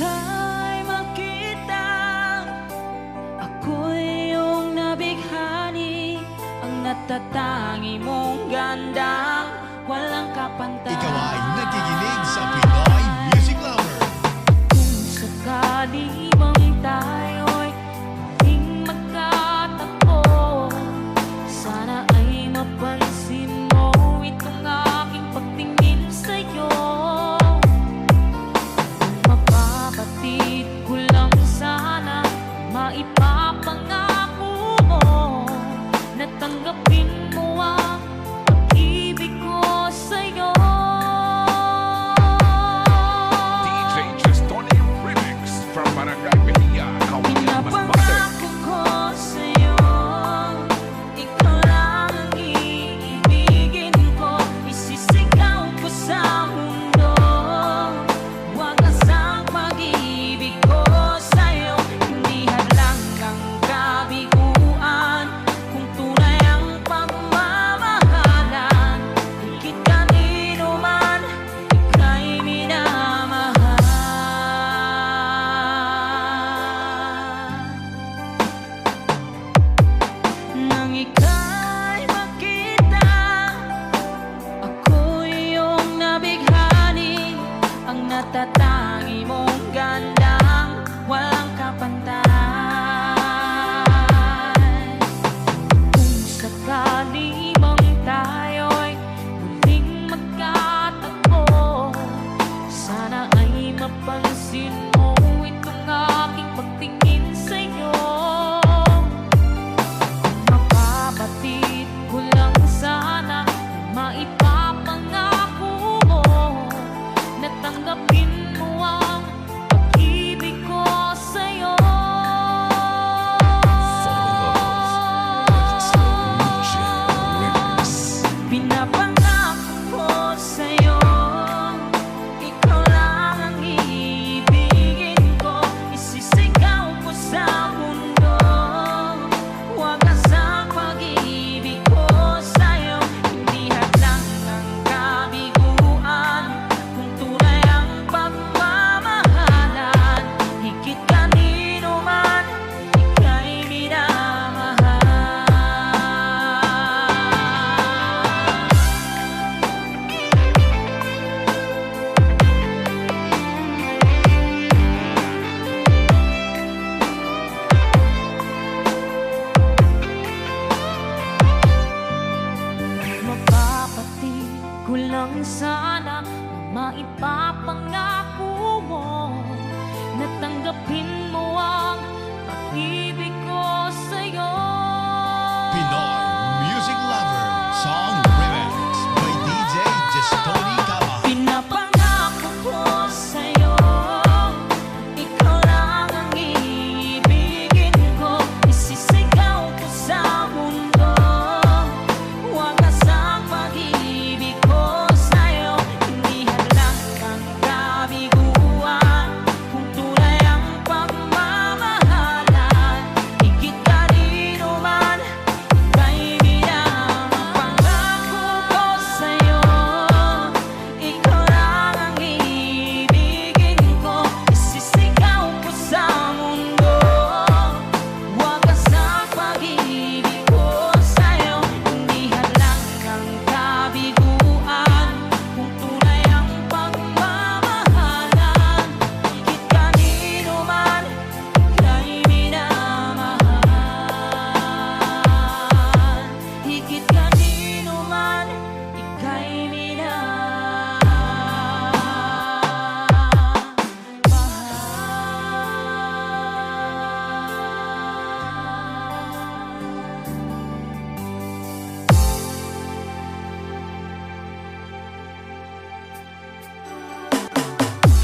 ika'y makita, ako'y iyong nabighani, ang natatangi mong ganda, walang kapantay. Ikaw ay nakikinig sa Pinoy Music Lover. Kung sakali mang tayo'y muling magkatagpo, sana ay mapansin mo itong aking pagtingin sa'yo. Kung mapapatid ko lang sana, maipapangako mo na tanggapin mo ang pag-ibig ko sa'yo. DJ Tristoni Remix from Barangay Mejia, Kawiyan, Masbate. Pinapangako ko sa'yo, ikaw lang ang iibigin ko, isisigaw ko sa mundo, wagas ang pag-ibig ko sa'yo. Hindi hadlang ang kabiguan, kung tunay ang pagmamahalan, higit kanino man ika'y minamahal. Nang ika'y makita, ako'y iyong nabighani, ang natatangi mong gandang walang kapantay. Kung sakali mang tayo'y muling magkatagpo, sana ay mapansin mo itong aking pagtingin sa'yo. Mapapatid ko lang sana, maipapangako mo na tanggapin mo ang pag-ibig ko sa'yo. Pinapangako ko sa'yo, ikaw lang ang iibigin ko, isisigaw ko sa mundo, wagas ang pag-ibig ko sa'yo. Hindi hadlang ang kabiguan, kung tunay ang pagmamahalan, higit kanino man ika'y minamahal. Mapapatid ko lang sana na maipapangako mo na tanggapin mo ang pag-ibig ko sa'yo. Pinoy Music Lover Song Remix by DJ Tristoni Kama. Pinapangako ko sa'yo, ikaw lang ang iibigin ko, isisigaw ko sa mundo, wagas ang pag-ibig ko sa'yo. Hindi hadlang ang kabiguan, kung tunay ang pagmamahalan, higit kanino man ika'y minamahal. Pangako ko sa'yo, ikaw lang ang iibigin ko, isisigaw ko sa mundo, wagas ang pag-ibig ko sa'yo. Hindi hadlang ang kabiguan, kung tunay ang pagmamahalan, higit kanino man ika'y minamahal. Higit kanino man ika'y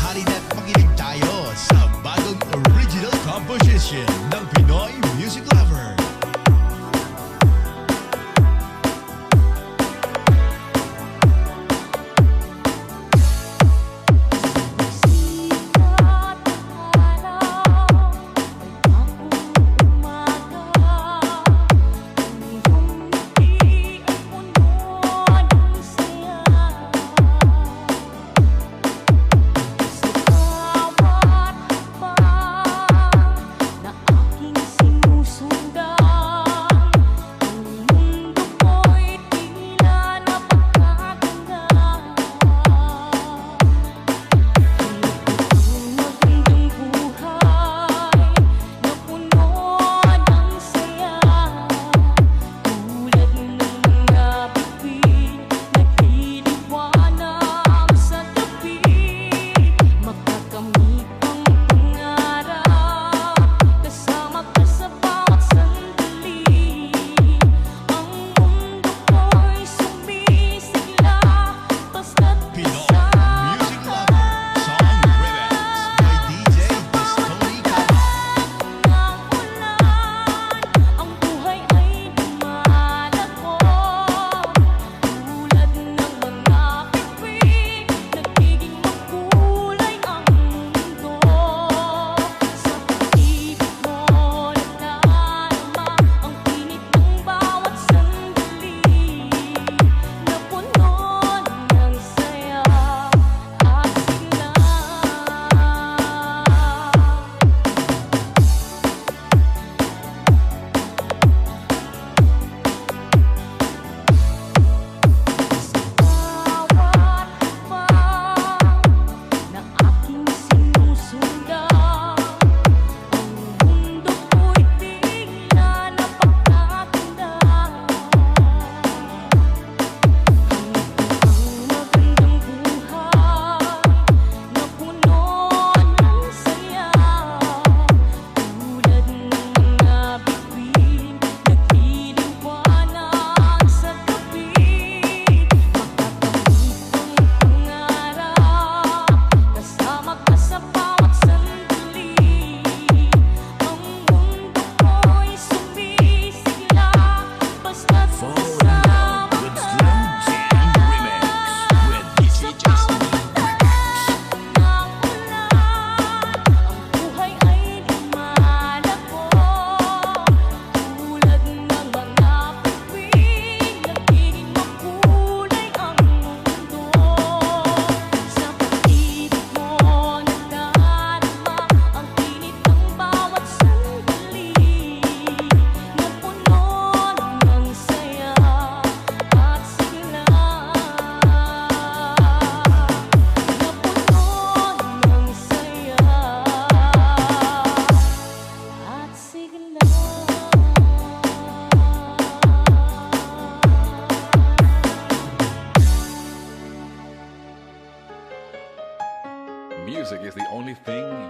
Halina't makinig tayo sa bagong original composition ng Pinoy Music Lover. Sikat ang araw, bagong umaga, iyong ngiti ay puno ng saya. Sa bawat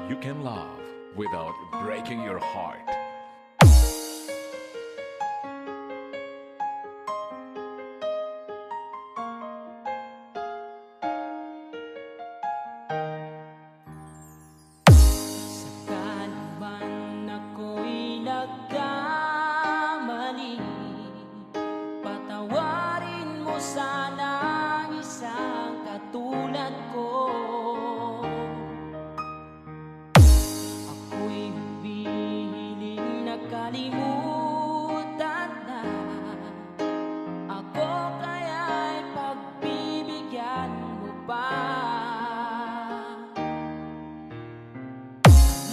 you can love without breaking your heart. Saan man ako'y nagkamali, patawarin mo sana ang isang katulad ko. Ako'y humihiling na kalimutan na ako, kaya'y pagbibigyan mo pa.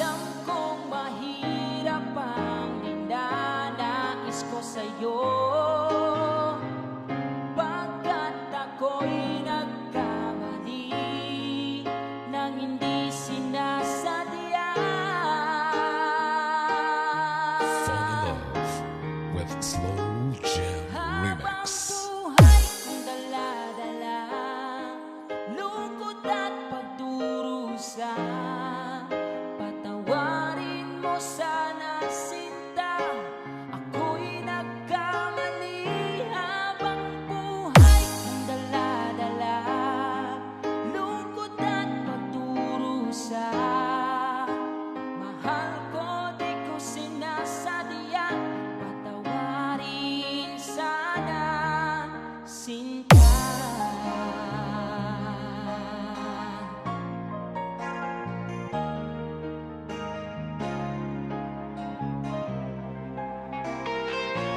Alam kong mahirap ang ninanais ko sa'yo, pagkat ako'y nagkamali nang hindi sinasadya. Fall in love with Slow Jam Habang Remix. buhay kong dala-dala, lungkot at pagdurusa, patawarin mo sana sinta, ako'y nagkamali. Habang buhay kong dala-dala, lungkot at pagdurusa, mahal ko di ko sinasadya, patawarin sana sinta.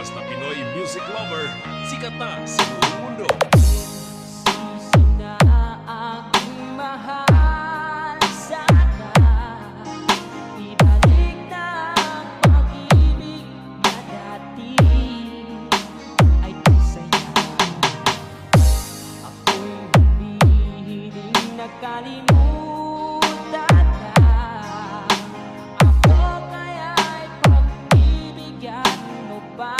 Basta Pinoy music lover, sikat na sa buong mundo. Sisi na aking mahal, sana ibalik na ang pag-ibig na dati ay di saya. Ako'y humihiling na kalimutan na ako, kaya'y pagbibigyan mo pa.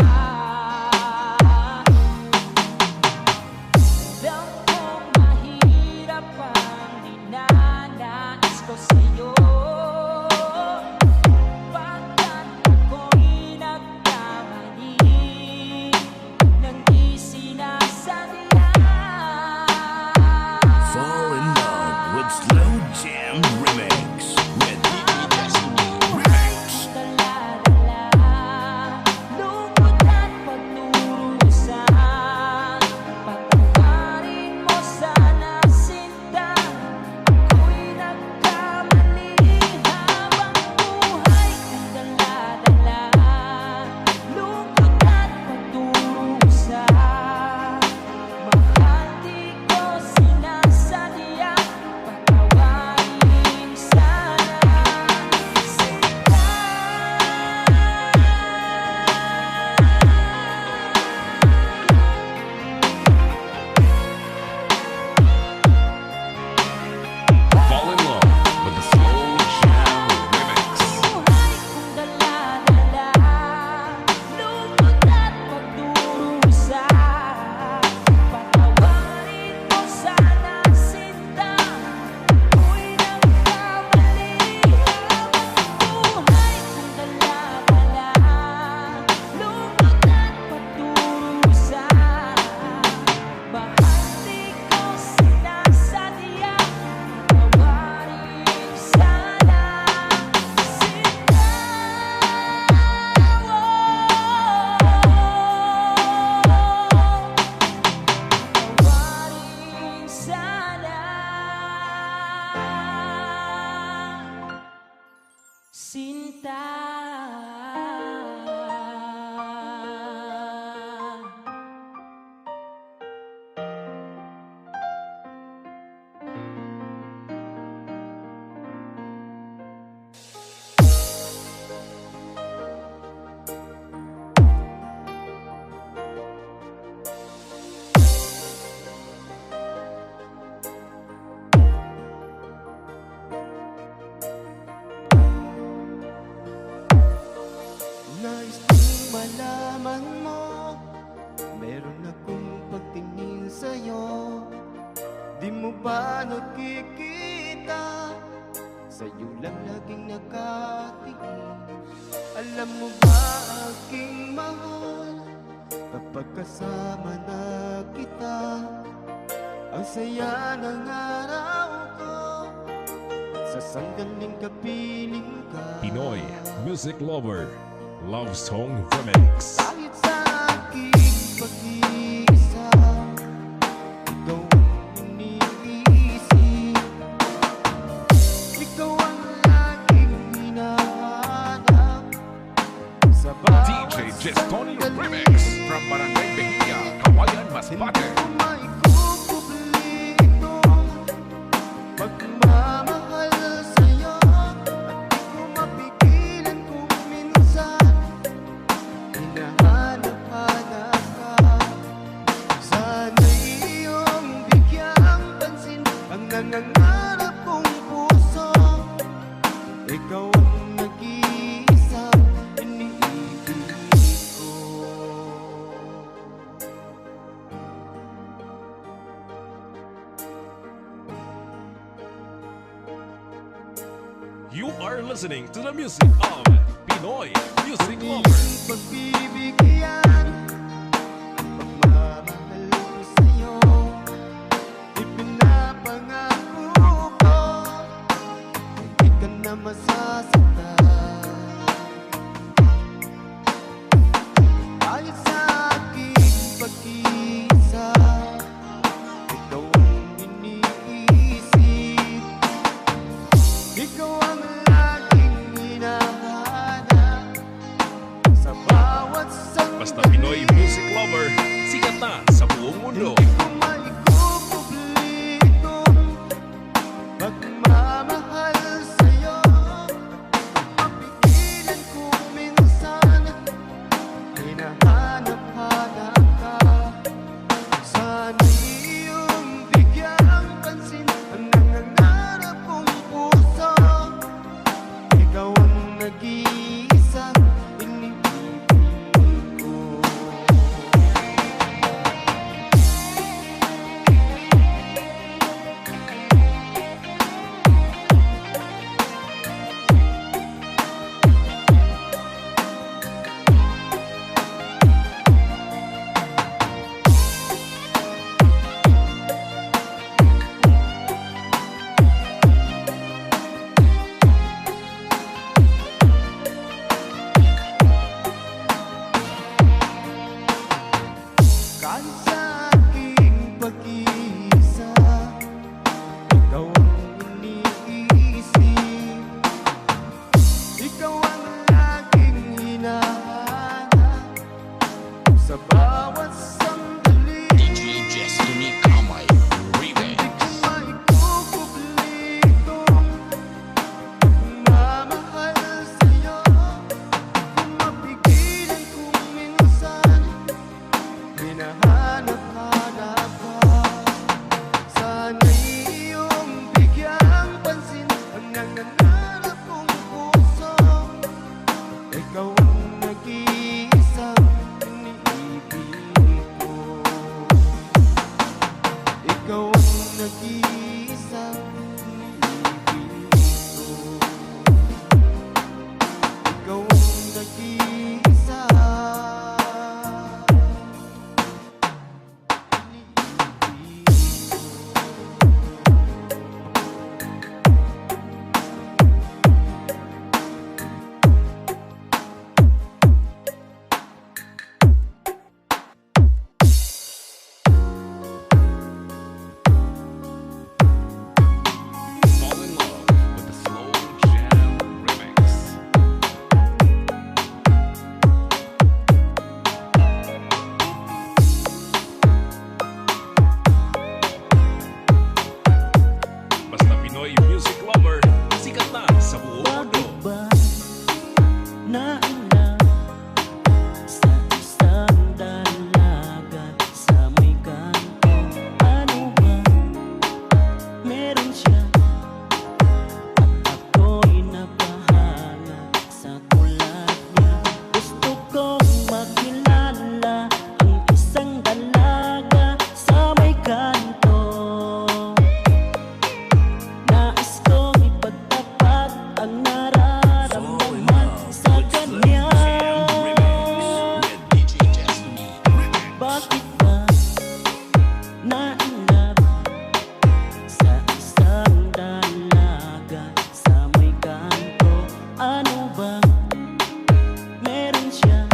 Alam kong mahirap ang ninanais ko sa'yo, pagkat ako'y nagkamali nang di sinasadya. Fall in love with Slow Jam Remix. With Remix. Dala-dala, lungkot at pagdurusa, patawarin mo sana sinta, ako'y nagkamali. Habang buhay kong dala-dala, lungkot at pagdurusa, mahal di ko sinasadya, patawarin sana sinta. Fall in love with the Slow Jam Remix. Buhay kong dala-dala, lungkot at pagdurusa, patawarin mo sana sinta, ako'y nagkamali. Habang buhay kong dala-dala, lungkot at pagdurusa, bahal di ko sinasadya, patawarin sana sinta. Patawarin sana sinta. Nais kong malaman mo, meron akong pagtingin sa'yo. Di mo ba nakikita sa'yo lang laging nakatingin. Alam mo ba aking mahal, kapag kasama na kita, ang saya ng araw ko, sa sandaling kapiling ka. Pinoy Music Lover Love Song Remix. Kahit sa aking pag-iisa, ikaw ang iniisip, ikaw ang laging hinahanap sa bawat DJ Jestoni Remix from Barangay Behia, Kawayan, Masbate. Hindi ko maikukubli ito, pagmamahal sa'yo, at di ko mapigilan kung minsan hinahanap-hanap ka. Sana'y iyong bigyang pansin ang nangangarap kong puso. Ikaw ang nag-iisang iniibig ko. You are listening to the music of Pinoy Music Lover. Iyong pagbibigyan, pagmamahal ko sa'yo, ipinapangako ko, hindi ka na masasaktan. Kahit sa aking pag-iisa, ikaw ang iniisip, ikaw ang laging hinahanap sa bawat Basta Pinoy Music Lover, sikat na sa buong mundo. Hindi ko maikukubli itong pagmamahal sa'yo, mapigilan kung minsan hinahanap-hanap ka. Sana'y iyong bigyang pansin ang nangangarap kong puso. Ikaw ang nag-iisang iniibig ko. Kahit sa aking pag-iisa, ikaw ang iniisip, ikaw ang laging hinahanap sa bawat sandali. DJ Jestoni Kamay Remix. Hindi ko maikukubli itong pagmamahal sa'yo, kung mapigilan kung minsan hinahanap-hanap ka. Sana'y iyong bigyang pansin ang nangangarap kong puso. Ikaw ang nag-iisang iniibig ko. Ikaw ang nag-iisang iniibig ko. Ikaw ang nag-iisa. Fall in love with the Slow Jam Remix. Ano ba meron siya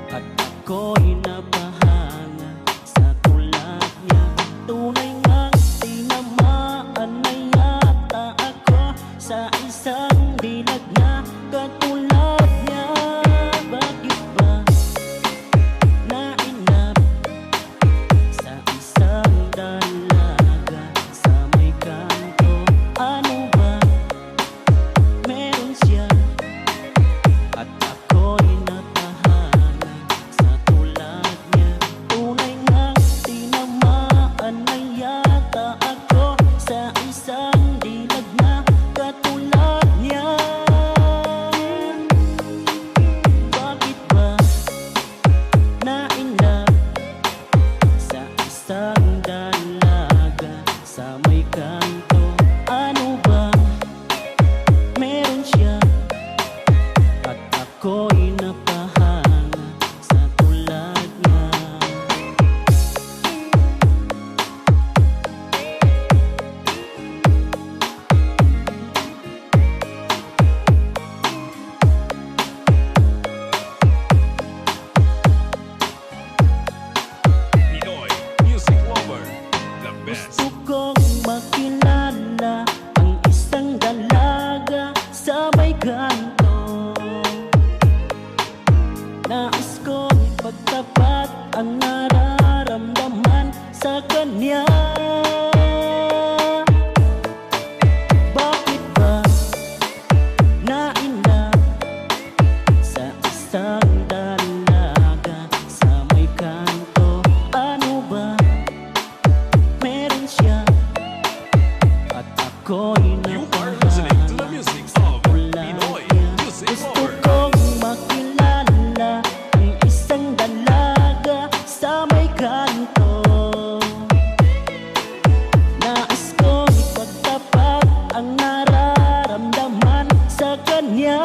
at ako'y napahanga sa tulad niya. Tunay ngang tinamaan na yata ako sa isang dilag na katulad niya. Bakit ba nainap sa isang dalaga sa may kanto? Ano ba meron siya at ako'y napahanga sa tulad niya. Tunay ngang tinamaan na yata ako sa isang dilag na katulad niya. Bakit ba nainlove sa isang dalaga sa may kanto? Ano ba meron siya at ako'y napahanga sa tulad niya. Pinoy Music Lover, the best. Gusto kong makilala ang isang dalaga sa may kanto. Nais kong ipagtapat ang nararamdaman sa kanya. Bakit ba nainlove sa isang dalaga sa may kanto? Ano ba meron siya at ako'y You are listening to the music of Pinoy Music gusto Lover. kong makilala ang isang dalaga sa may kanto. Nais kong ipagtapat ang nararamdaman sa kanya.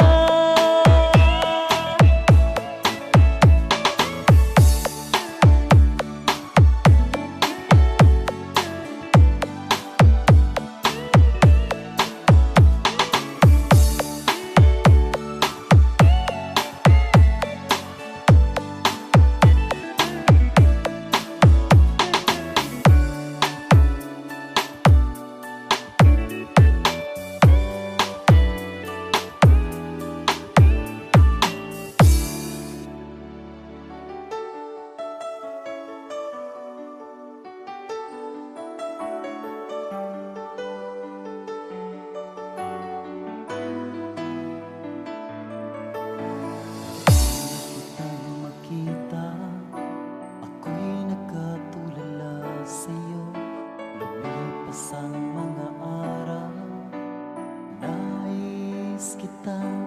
Kitang makita, ako'y nakatulala sa'yo. Lumipas ang mga araw, nais kitang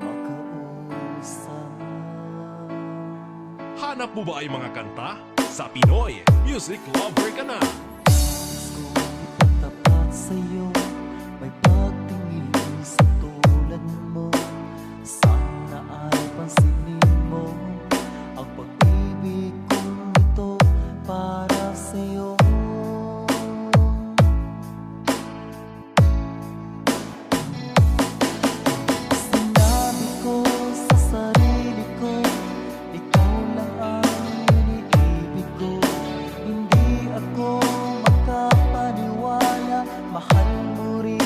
makausap. Hanap mo ba ay mga kanta? Sa Pinoy Music Lover ka na. Nais kong ipagtapat sa'yo, may pagtingin sa tulad mo. Sana ay pansinin mo ang pag-ibig kong ito para sa'yo. Sinabi ko sa sarili ko, ikaw lang ang iniibig ko. Hindi ako makapaniwala, mahal mo rin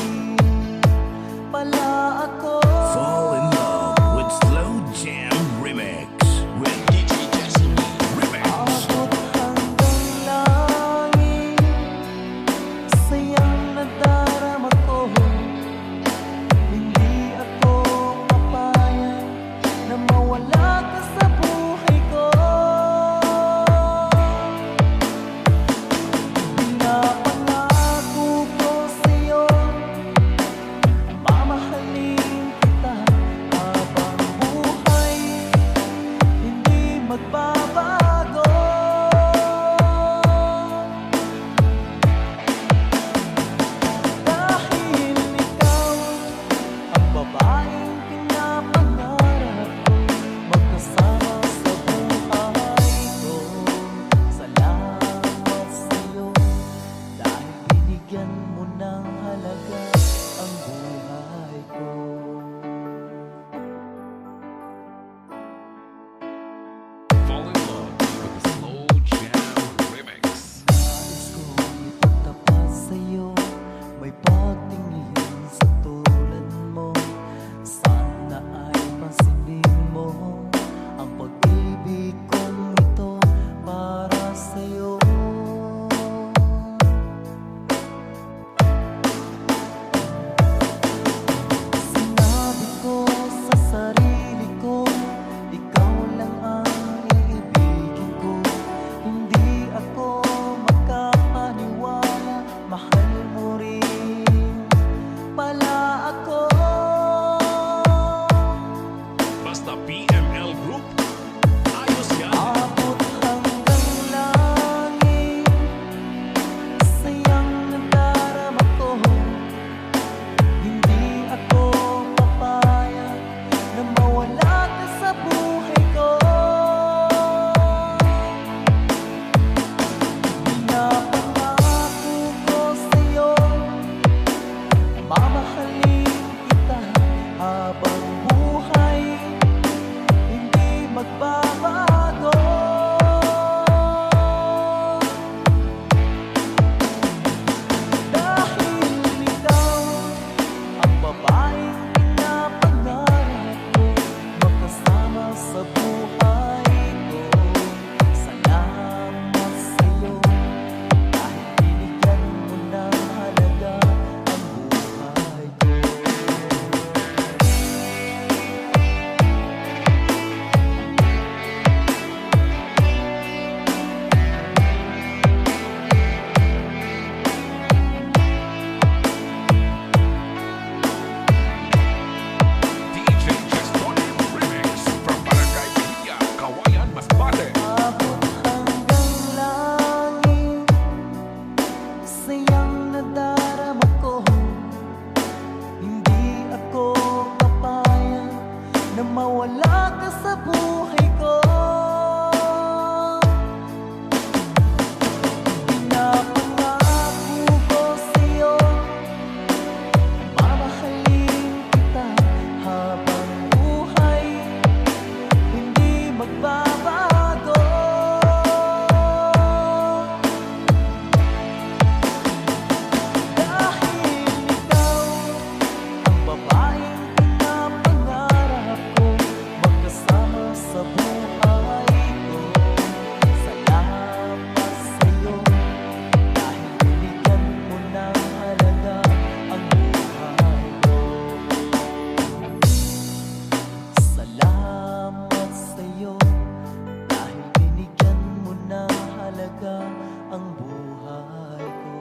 pala ako. Fall in love with Slow Jam Remix with DJ Destiny. Remix. Abot hanggang langit, sayang nadarama ko. Hindi ako papayag na mawala ka sa buhay ko. Pinapangako ko sa'yo, mamahalin kita habang buhay na mawala ka sa buhay ko. Pinapangako ko sa'yo, mamahalin kita habang buhay, hindi magbabago. Dahil ikaw ang babaeng pinapangarap ko, magkasama sa buhay ko. Salamat sa'yo, dahil binigyan mo ng halaga ang buhay ko. Salamat sa'yo, dahil binigyan mo ng halaga ang buhay ko.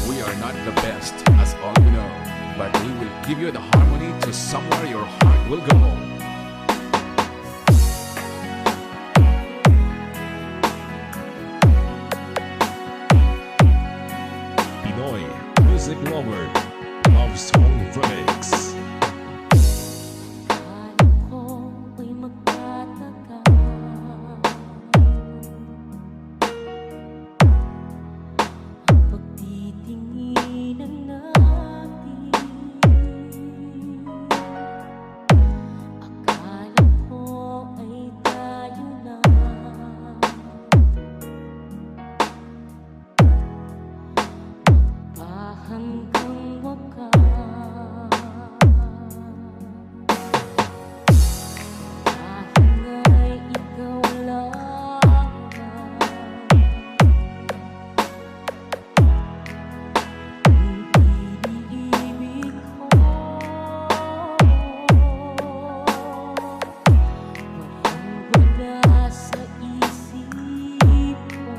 We are not the best, as all you know, but we will give you the harmony to somewhere your heart will go. Pinoy Music Lover Love Song Remix. Akala ko ay magtatagal, ang pagtitinginan natin. Akala ko ay tayo na, hanggang wakas. Dahil nga'y ikaw lang ang iniibig ko. Walang-wala sa isip ko.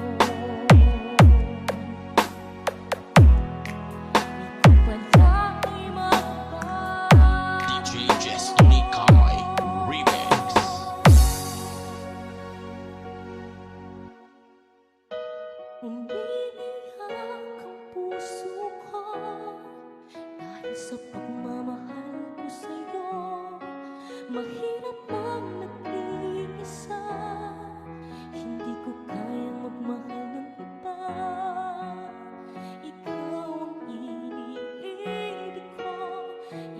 DJ Destiny Kamay Remix. Umiiyak ang puso ko dahil sa pagmamahal ko sa'yo. Mahirap ang nag-iisa, hindi ko kayang magmahal ng iba. Ikaw ang iniibig ko,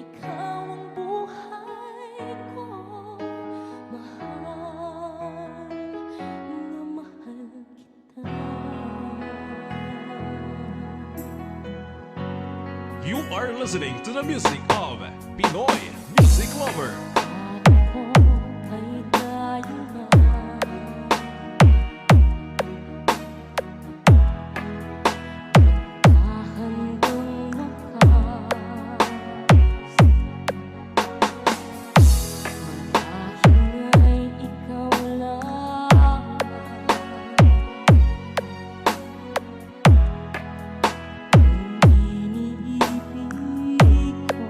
ikaw ang buhay ko. Mahal na mahal kita. You are listening to the music of Pinoy Music Lover. Akala ko ay tayo na, hanggang wakas. Marahil nga'y ikaw lang ang iniibig ko.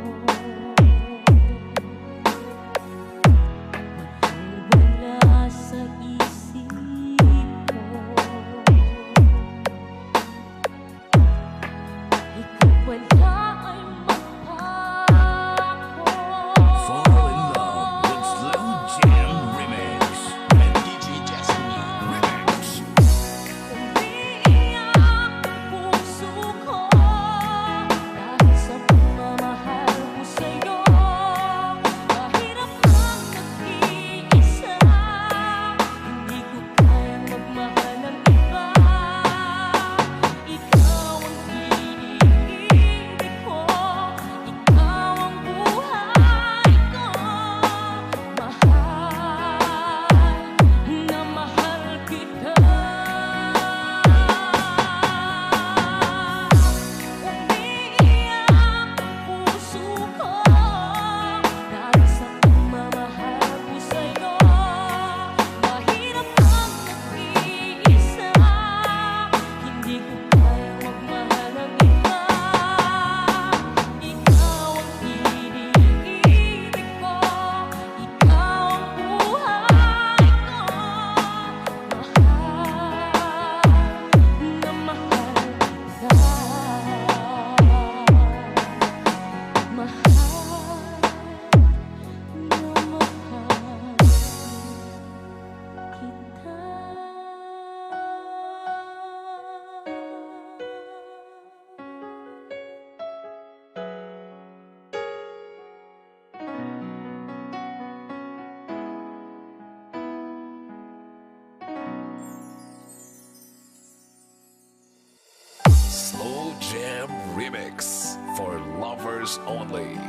Remix for lovers only.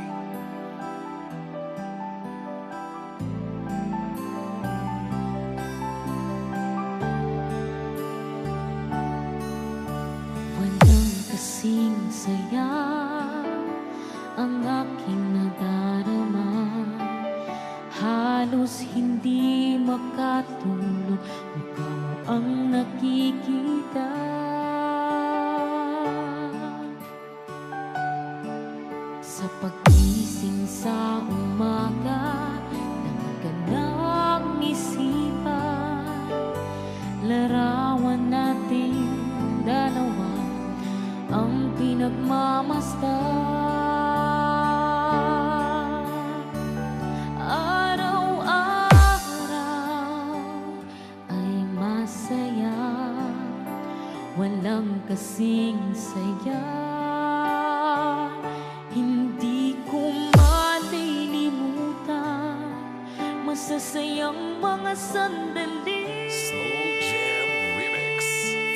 Walang kasing saya ang aking nadarama. Halos hindi makatulog, mukha mo ang nakikita. Sa paggising sa umaga, dami ka ng isipan. Larawan natin dalawa ang pinagmamasdan. Araw-araw ay masaya, walang kasing saya. Hindi ko malilimutan masasayang mga sandali. Slow Jam Remix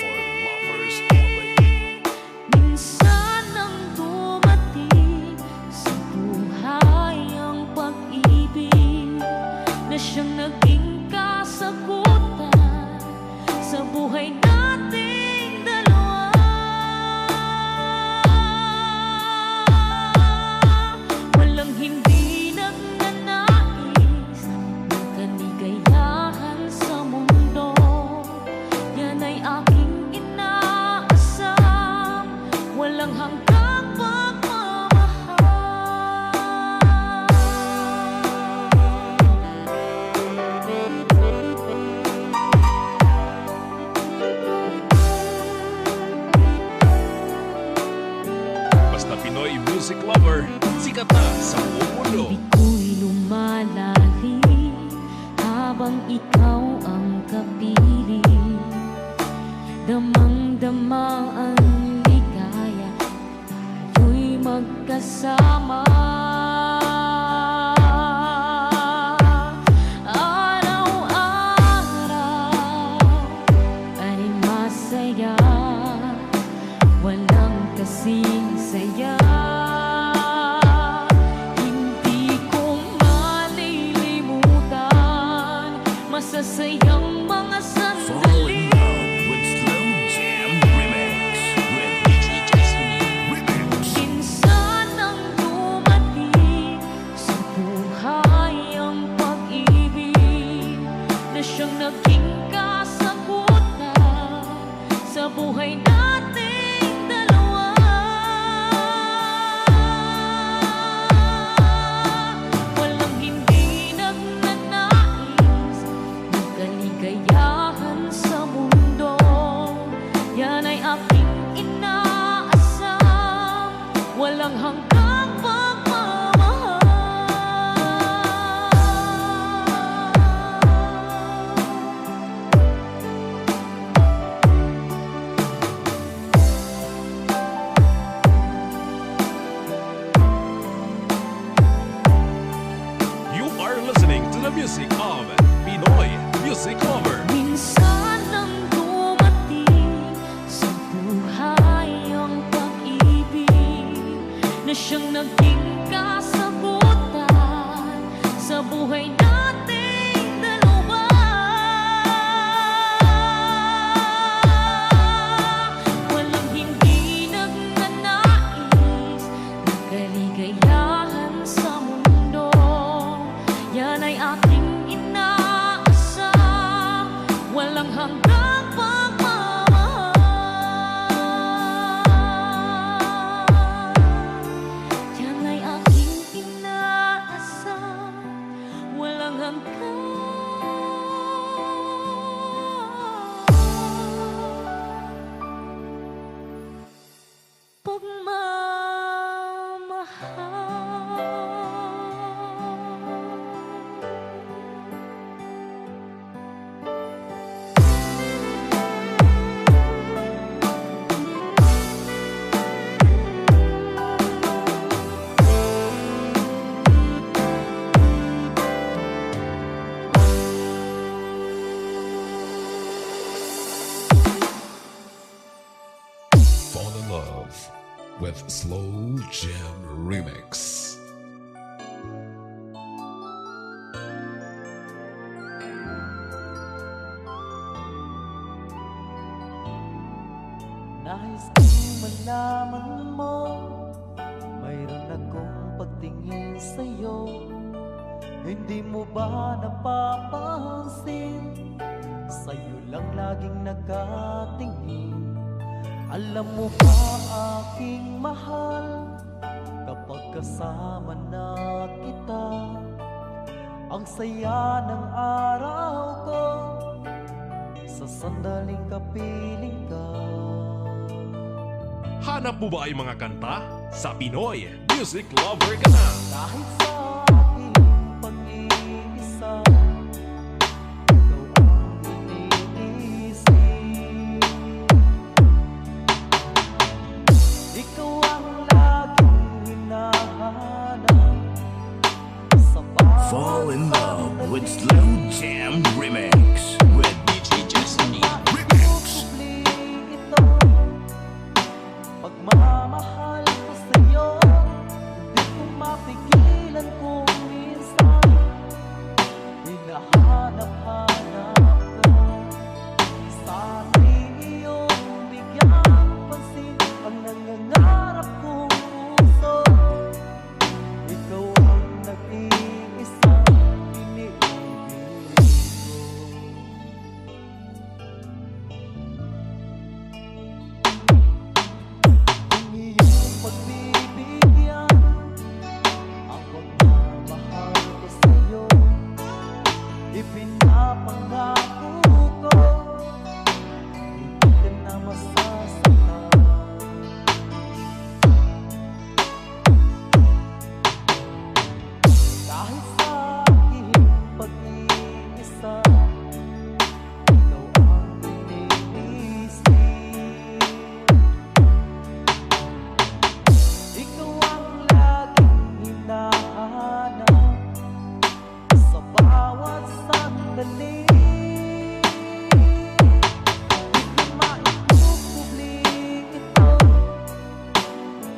for lovers only. Minsan ang dumating sa buhay ang pag-ibig na siyang naging kasagutan sa buhay nating dalawa. Walang hindi nagnanais ng kaligayahan sa mundo. Yan ay aking inaasam, walang hanggang pagmamahal. Basta Pinoy music lover, sikat na sa buong mundo. Ibig ko'y lumalalim habang ikaw ang kapiling. Damang-dama ang ligaya, tayo'y magkasama. Araw-araw ay masaya, walang kasing saya. Hindi ko malilimutan masasayang mga Fall in sandali. love with Slow Jam Remix with DJ Destiny. Minsan ang dumating sa buhay ang pag-ibig na siyang naging kasagutan sa buhay nating dalawa. Walang hindi nagnanais ng kaligayahan sa mundo. Yan ay aking inaasam, walang hanggang You are listening to the music of Pinoy Music Lover. Minsan ang dumating sa buhay ang pag-ibig na siyang naging kasagutan sa buhay nating dalawa. Walang hindi nagnanais ng kaligayahan sa mundo. Yan ay aking inaasam, walang hanggang pagmamahal. Yan ay aking inaasam, walang hanggang pagmamahal. with Slow Jam Remix. Nais kong malaman mo, mayroon akong pagtingin sa'yo. Hindi mo ba napapansin? Sa'yo lang laging nakatingin. Alam mo ba aking mahal, kapag kasama na kita, ang saya ng araw ko, sa sandaling kapiling ka. Hanap mo ba ay mga kanta? Sa Pinoy Music Lover ka na! Kahit sa aking pag-iisa, ikaw ang iniisip. Ikaw ang laging hinahanap sa bawat Fall in love with sandali. Slow Jam Remix with DJ Destiny Remix. Maikukubli ito, pagmamahal ko sa'yo. Hindi ko mapigilan kung minsan hinahanap-hanap ka. Sana'y iyong bigyang pansin ang nangangarap kong puso. Ikaw ang nag-iisang iniibig ko. Kung iyong pagbibigyan ang pagmamahal ko sa'yo, ipinapangako ko, hindi ka na masasaktan. Kahit sa aking pag-iisa, ikaw ang iniisip. Ikaw ang laging hinahanap sa bawat sandali. Di ko maikukubli ito,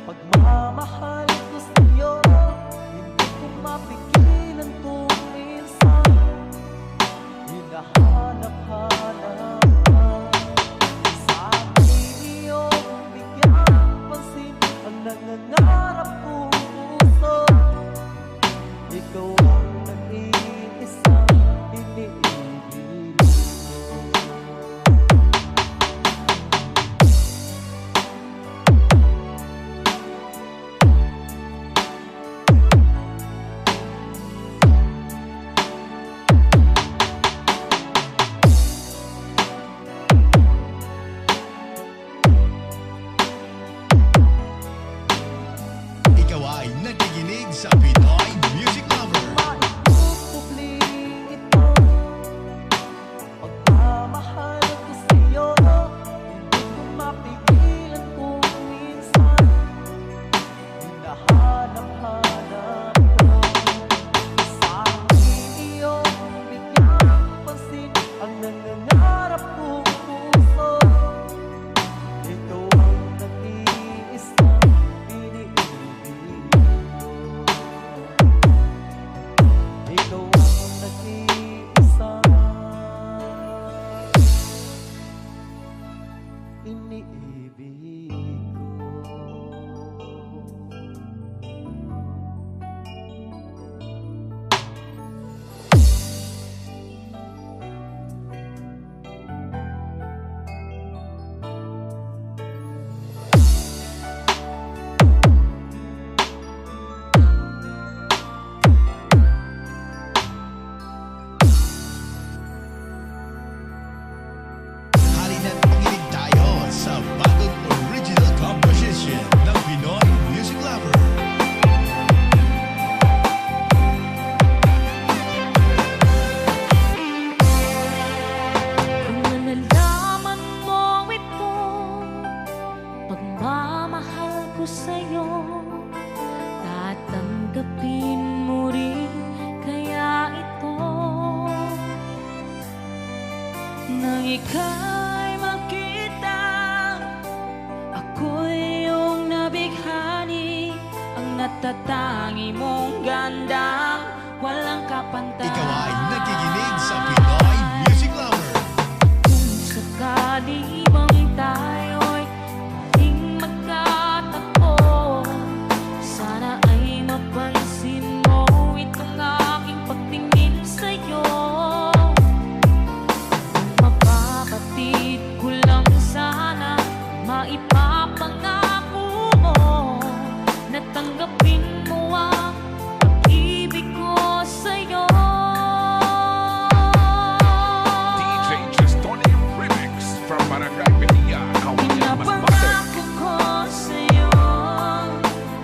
pagmamahal ko sa'yo. Hindi ko mapigilan kung minsan hinahanap-hanap ka. Sana'y iyong bigyang pansin ang nangangarap kong puso. Ikaw ang nag-iisang iniibig ko. Ikaw ay nakikinig sa Pinoy Music Lover. Maikukubli ito, pagmamahal ko sa'yo. Hindi ko mapigilan kung minsan hinahanap-hanap ko. Sana'y iyong bigyang pansin ang nangangarap kong puso. Ikaw ang nag-iisang iniibig ko. Ikaw ang nag-iisang iniibig ko. Halina't makinig tayo sa bagong original composition ng Pinoy Music Lover. Kung nalalaman mo ito, pagmamahal ko sa'yo, tatanggapin mo rin kaya ito. Nang ika'y makita, ako'y iyong nabighan. natatangi mong ganda, walang kapantay. Ikaw ay nakikinig sa Pinoy Music Lover. Kung sakali mang tayo'y muling magkatagpo, sana ay mapansin mo itong aking pagtingin sa'yo. Mapabatid ko lang sana, maipapangako mo na tanggapin mo ang pag-ibig ko sa'yo. DJ Chestoni Remix from Barangay Pinilla, Kawayan, Masbate. Pinapangako ko sa'yo,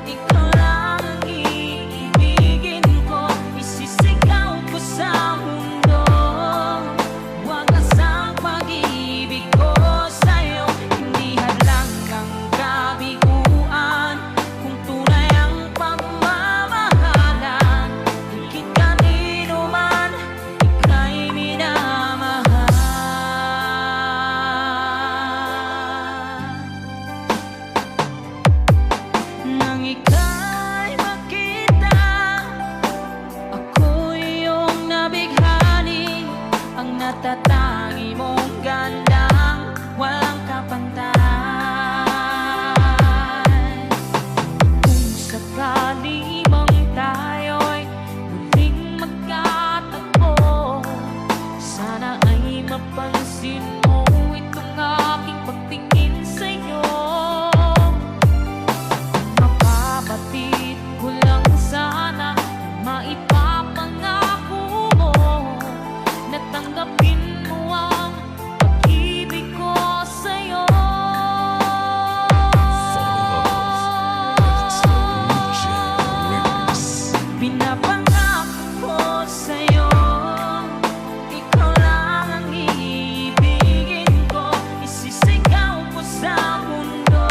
ikaw lang ang iibigin ko, isisigaw ko sa mundo, wagas ang pag-ibig ko sa'yo. Hindi hadlang ang kabiguan, kung tunay ang pagmamahalan, higit kanino man, ika'y minamahal. Nang ika'y makita, ako iyong nabighani, ang natatangi mong gandang walang kapantay. Kung sakali mang tayo'y muling magkatagpo, sana ay mapansin mo itong aking pagtingin sa'yo. Mapabatid ko lang sana, maipapangako mo na tanggapin mo ang pag-ibig ko sa'yo. Pinapangako ko sa'yo, ikaw lang ang iibigin ko, isisigaw ko sa mundo,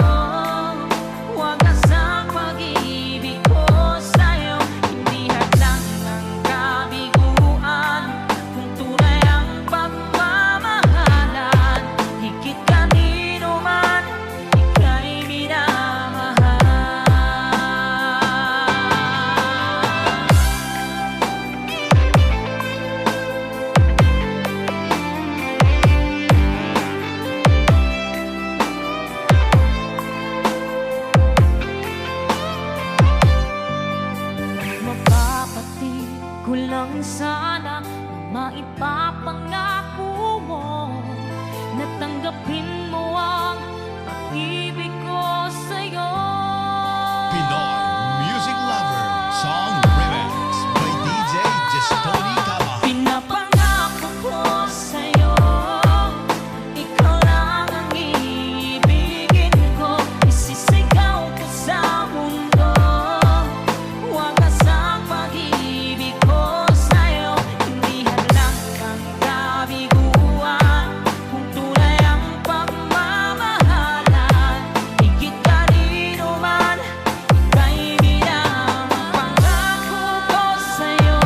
wagas ang pag-ibig ko sa'yo. Hindi hadlang ang kabiguan, kung tunay ang pagmamahalan, higit kanino man, ika'y minamahal. Mapapatid ko lang sana, na maipapangako mo na tanggapin mo ang pag-ibig ko sa'yo. Pinoy Music Lover Song Remix by DJ Chestoni Kawayan. Pinapangako ko sa'yo, ikaw lang ang iibigin ko, isisigaw ko sa mundo, wagas ang pag-ibig ko sa'yo. Hindi hadlang ang kabiguan, kung tunay ang pagmamahalan, higit kanino man, ika'y minamahal. Pangako ko sa'yo,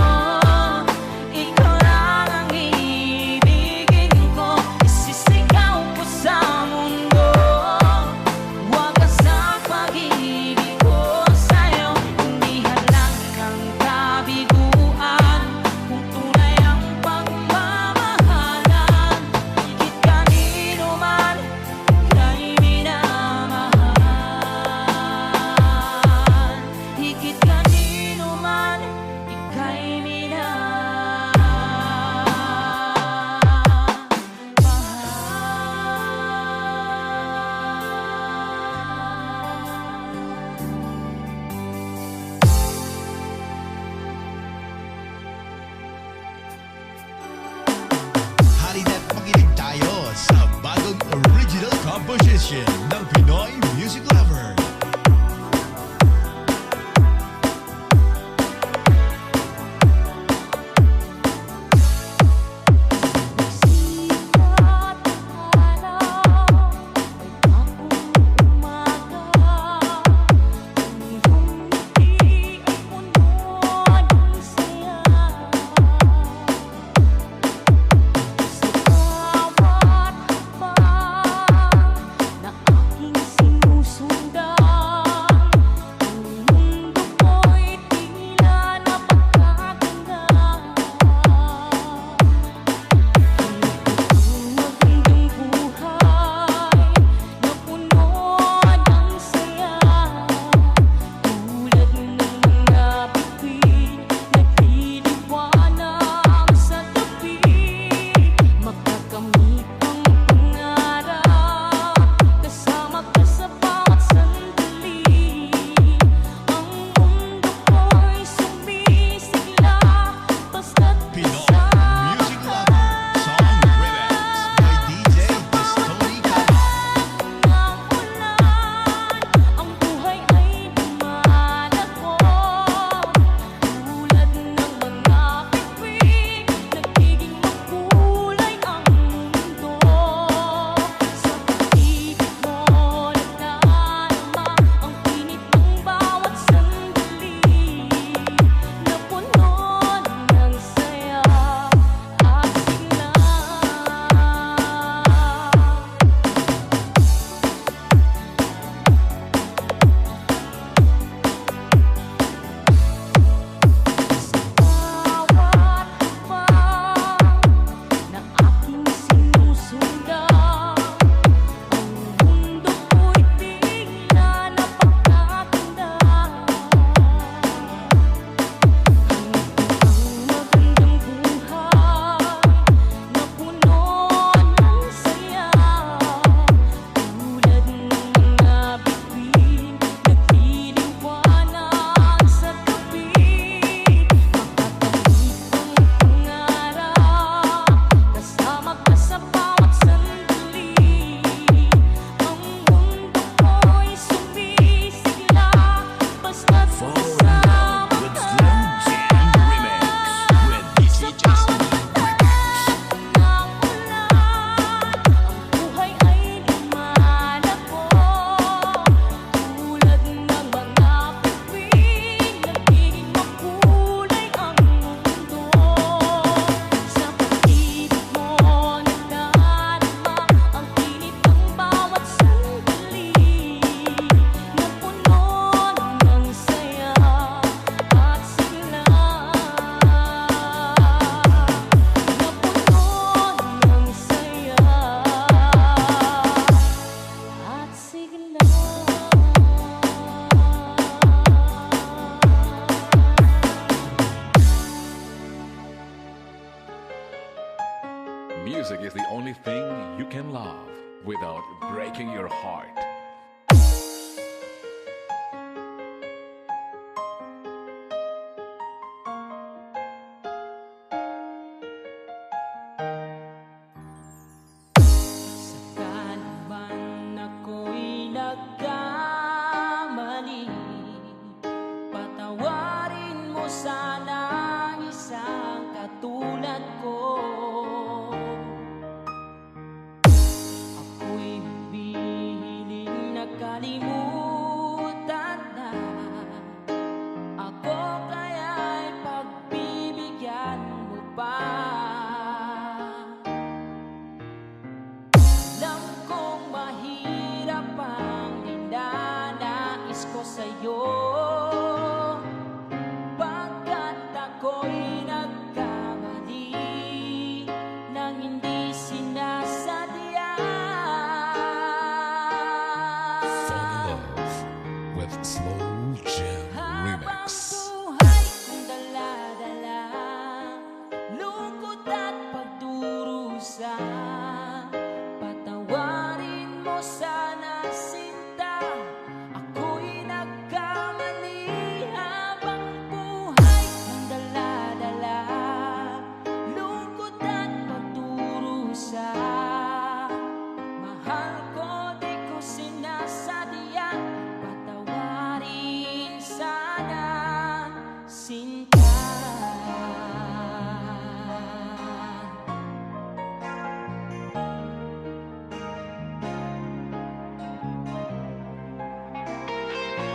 ikaw lang ang iibigin ko, isisigaw ko sa mundo, wagas ang pag-ibig ko sa'yo. Hindi hadlang ang kabiguan, kung tunay ang pagmamahalan, higit kanino man, ika'y minamahal. Higit kanino man, ika'y Halina't makinig tayo sa bagong original composition ng Pinoy Music Lover. Sikat ang araw, may bagong umaga, ang iyong ngiti ay puno ng saya. Sa bawat hakbang na aking Music is the only thing you can love without breaking your heart. Saan man ako'y nagkamali, patawarin mo sana isang katulad ko. Ako'y humihiling na kalimutan na, ako kaya'y pagbibigyan mo pa. Alam kong mahirap ang ninanais ko sa'yo, pagkat ako'y nagkamali nang hindi sinasadya. Fall in love with Slow Jam Habang Remix. buhay kong dala-dala, lungkot at pagdurusa, patawarin mo sana sinta, ako'y nagkamali. Habang buhay kong dala-dala, lungkot at pagdurusa, mahal ko di ko sinasadya, patawarin sana sinta.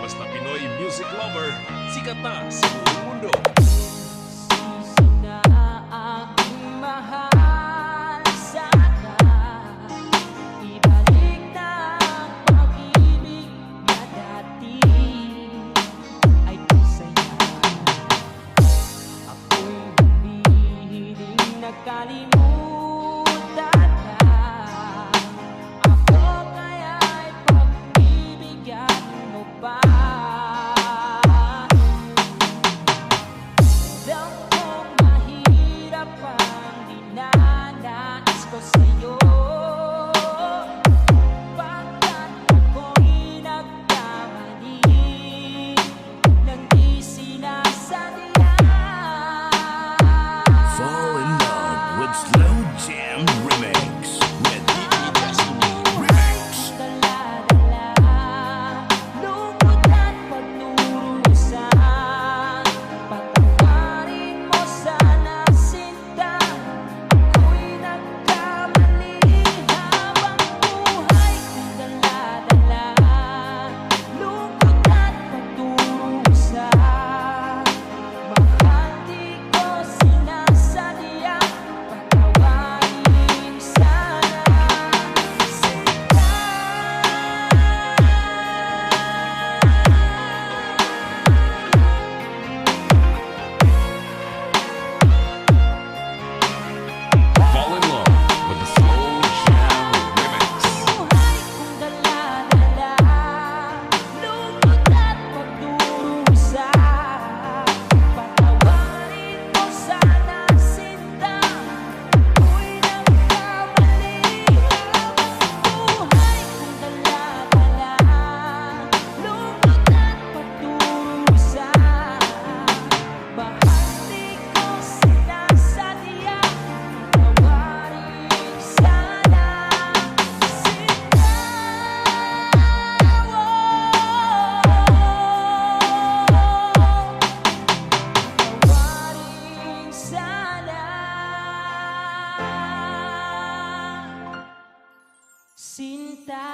Basta Pinoy music lover, sikat na sa buong mundo. Sisi na aking mahal sana, ibalik na ang pag-ibig na dati ay masaya. Ako'y humihiling na kalimutan na, ako kaya'y pagbibigyan mo pa. Alam kong mahirap ang dinanais ko sa'yo, pagkat ako'y nagkamali nang di sinasadya. Fall in love with Slow Jam Remix with DJ Destiny Remix. Dala-dala, lungkot at pagdurusa, patawarin mo sana sinta, ako'y nagkamali. Habang buhay kong dala-dala, lungkot at pagdurusa, mahal di ko sinasadya, patawarin sana sinta. Fall in love with the Slow Jam Remix. Buhay kong dala-dala, lungkot at pagdurusa, patawarin mo sana sinta, ako'y nagkamali. Buhay kong dala-dala, lungkot at pagdurusa, bahal di ko sinasadya, patawarin sana sinta. Patawarin sana sinta.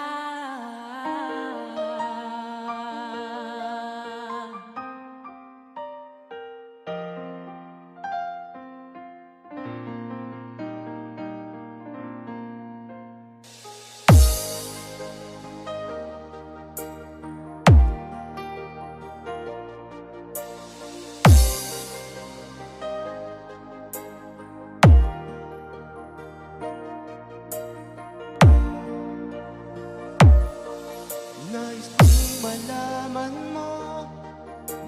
Nais kong malaman mo,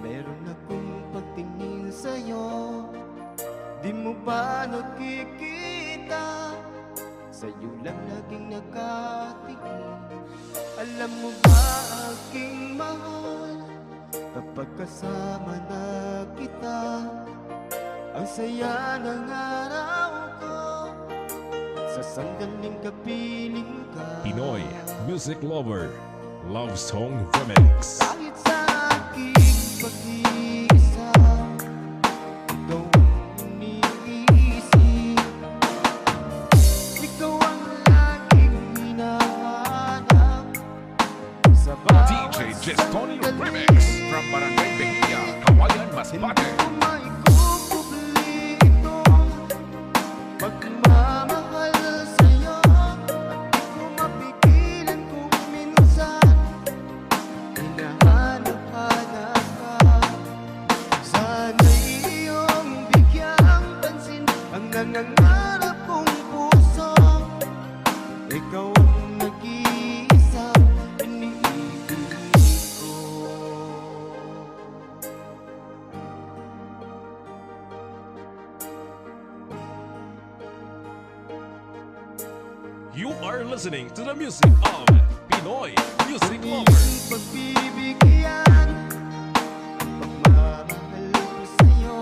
meron akong pagtingin sa'yo. Di mo ba nakikita sa'yo lang laging nakatingin. Alam mo ba aking mahal, kapag kasama na kita, ang saya ng araw ko, sa sandaling kapiling ka. Pinoy Music Lover Love Song Remix. Kahit sa aking pag-iisa, ikaw ang iniisip, ikaw ang laging hinahanap sa bawat DJ Jestoni Remix from Barangay Behia, Kawayan, Masbate. Hindi ko maikukubli ito, pagmamahal sa'yo, at di ko mapigilan kung minsan hinahanap-hanap ka. Sana'y iyong bigyang pansin ang nangangarap kong puso. Ikaw ang nag-iisang iniibig ko. You are listening to the music of Pinoy Music Lover. Iyong pagbibigyan, pagmamahal ko sa'yo,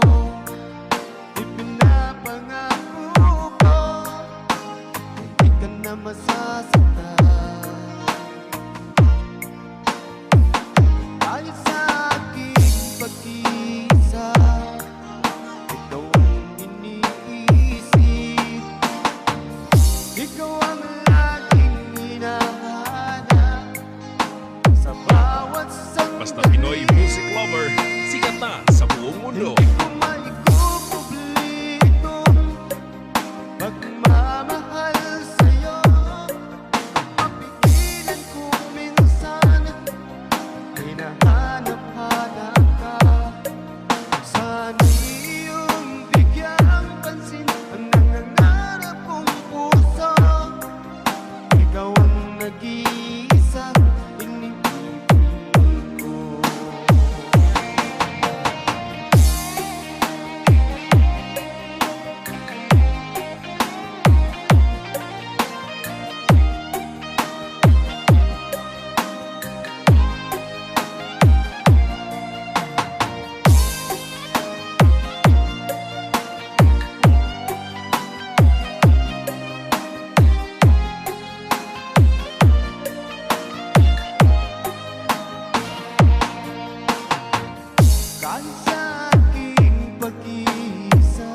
ipinapangako ko, hindi ka na masasaktan. Kahit sa aking pag-iisa, ikaw ang iniisip, ikaw ang laging hinahanap sa bawat Basta Pinoy Music Lover, sikat na sa buong mundo. Hindi ko maikukubli itong pagmamahal sa'yo, mapigilan kung minsan hinahanap-hanap ka. Sana'y iyong bigyang pansin ang nangangarap kong puso. Ikaw ang nag-iisang iniibig ko. Kahit sa aking pag-iisa,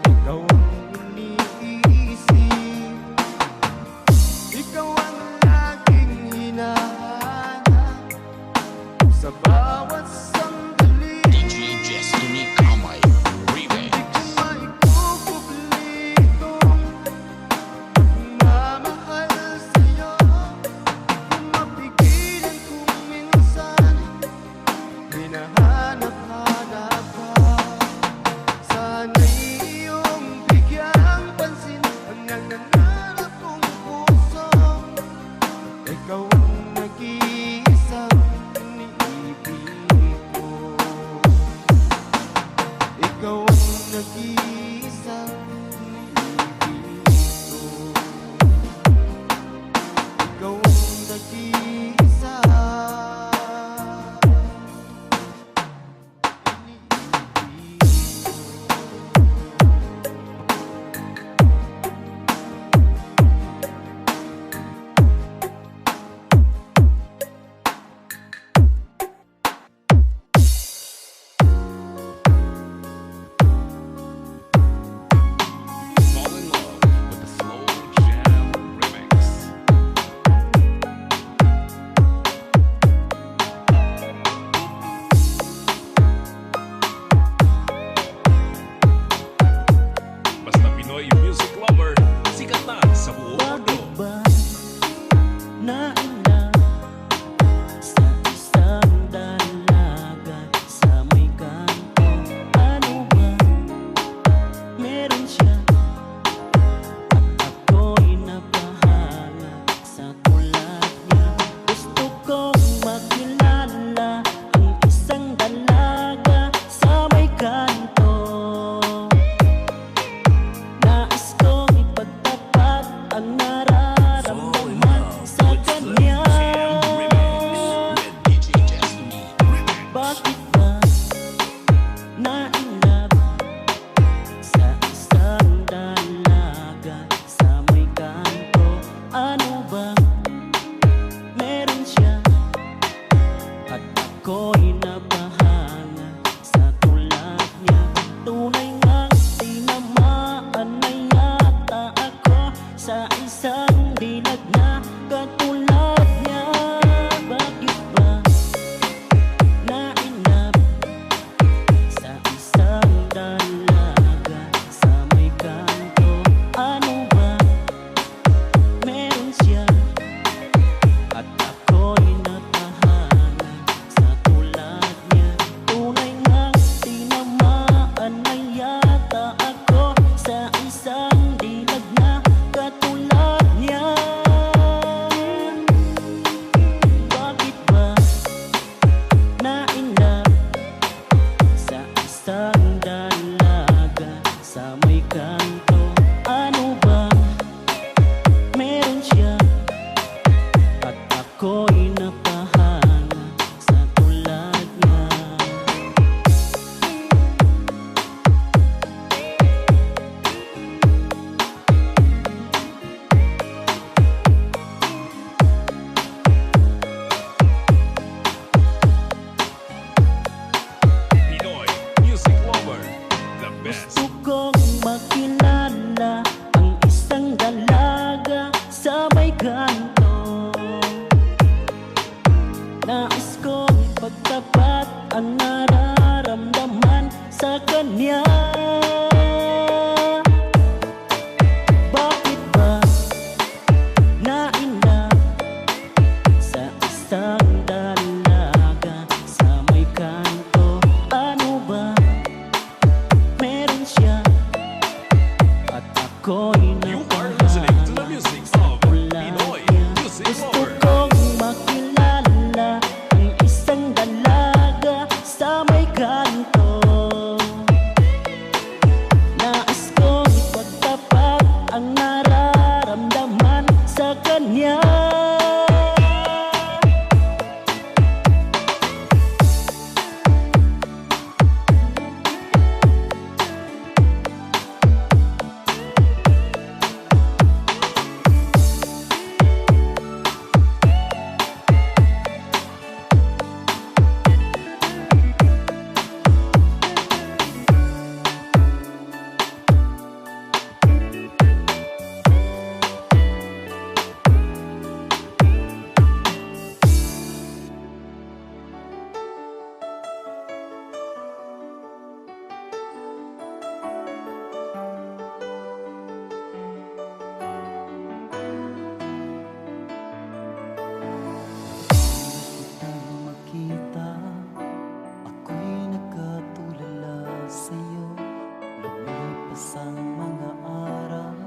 ikaw ang iniisip, ikaw ang laging hinahanap sa bawat sandali. DJ Destiny Kamay Remix. Hindi ko maikukubli itong pagmamahal sa'yo, di ko mapigilan kung minsan hinahanap-hanap ka. Sana'y iyong bigyang pansin ang nangangarap kong puso. Ikaw ang nag-iisang iniibig ko. Ikaw ang nag-iisang iniibig ko. Ikaw ang nag-iisa. Fall in love with the Slow Jam Remix. Basta Pinoy Music Lover, sikat na sa buong mundo. Ba naina sa isang dalaga sa may kanto? Ano ba meron siya at ako'y napahala sa kulay niya? Gusto kong makilala ang isang dalaga sa may kanto. Nais kong ipagtapat ang nararamdaman sa kanya. Bakit ba na-inlove sa isang dalaga sa may kanto? Ano ba meron siya at ako'y napahanga sa tulad niya? Tunay ngang tinamaan na yata ako sa isang dilag na katulad niya. Bakit ba na-inlove sa isang dalaga sa may kanto? Ano ba meron siya at ako'y napahanga sa tulad niya? Tunay ngang tinamaan na yata ako sa isang dilag na katulad niya. Bakit ba na-inlove sa isang dalaga sa may kanto? Ano ba meron siya at ako'y napahanga sa tulad niya? Pinoy music lover, the best. Gusto kong makilala ang isang dalaga sa may kanto. Nais kong pagtapat ang nararamdaman sa kanya. Bakit ba na-inlove sa isang dalaga sa may kanto? Ano ba meron siya at ako'y You are listening to the music of Pinoy music Gusto lover. kong makilala ang isang dalaga sa may kanto. Nais kong ipagtapat ang nararamdaman sa kanya. Kitang makita, ako'y nakatulala sa'yo. Lumipas ang mga araw,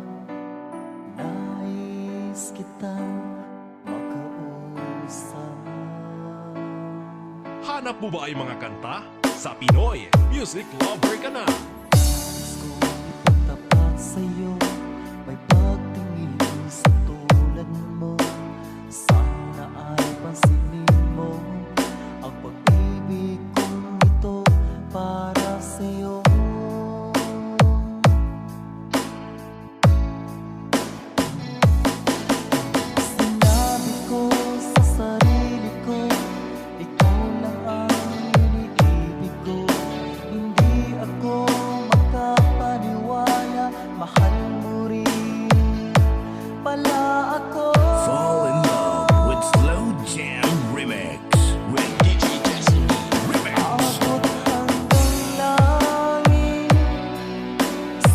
nais kitang makausap. Hanap mo ba ay mga kanta? Sa Pinoy music lover ka na. Nais kong ipagtapat sa'yo, may pagtingin sa tulad mo. Sana ay pansinin mo ang pag-ibig kong ito para sa'yo. Sinabi ko sa sarili ko, ikaw lang ang iniibig ko. Hindi ako makapaniwala, mahal mo rin pala ako. Fall in love with Slow Jam Remix with DJ Destiny Remix. Abot hanggang langit,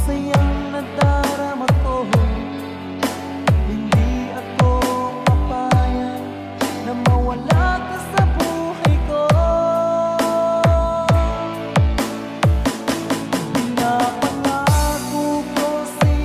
sayang nadarama ko. Hindi ako papayag na mawala ka sa buhay ko. Pinapangako ko sa'yo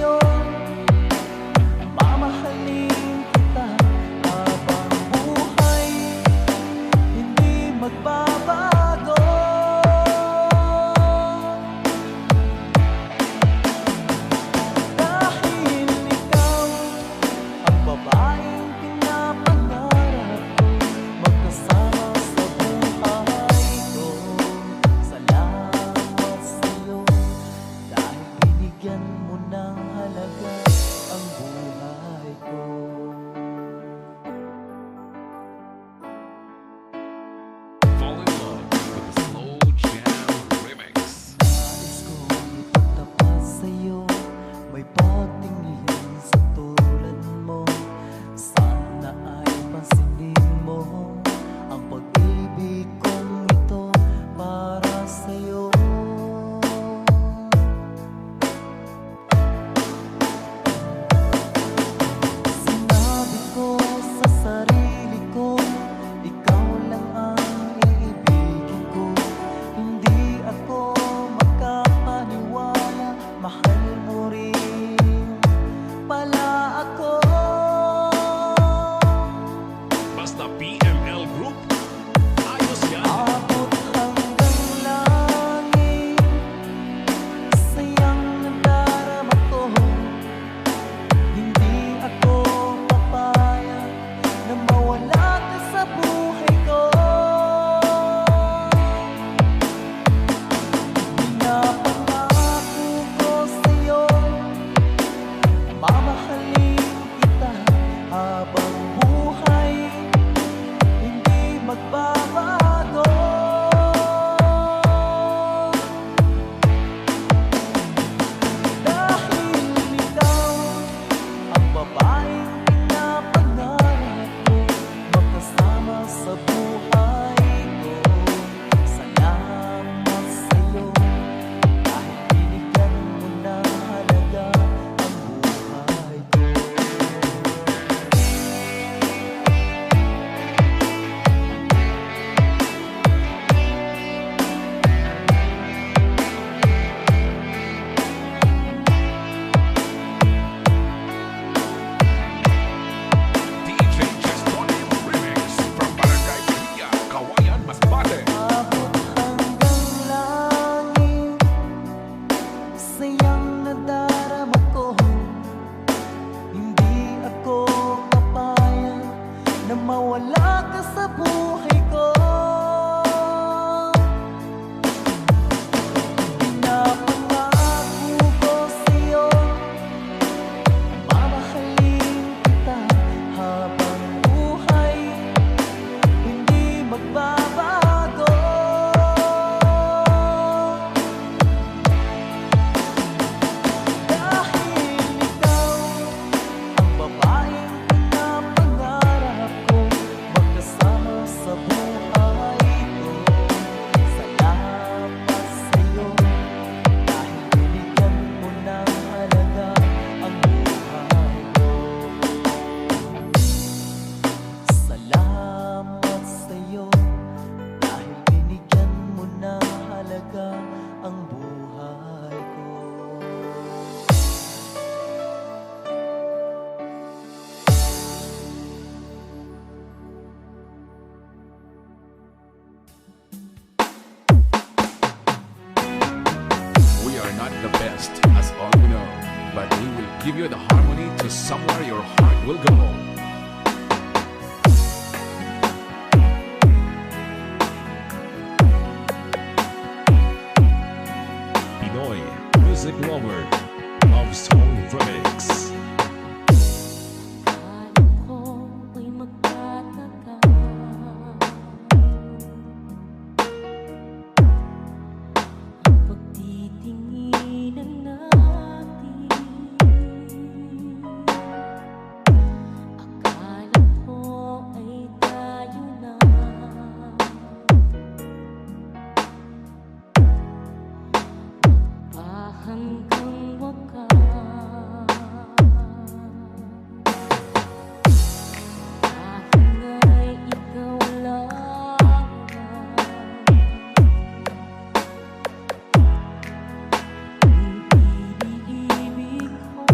give you the harmony to somewhere your heart will go. Pinoy Music Lover Love Song Remix. Akala ko ay magtatagal, ang pagtitinginan natin. Akala ko ay tayo na, hanggang wakas. Dahil nga'y ikaw lang ang iniibig ko.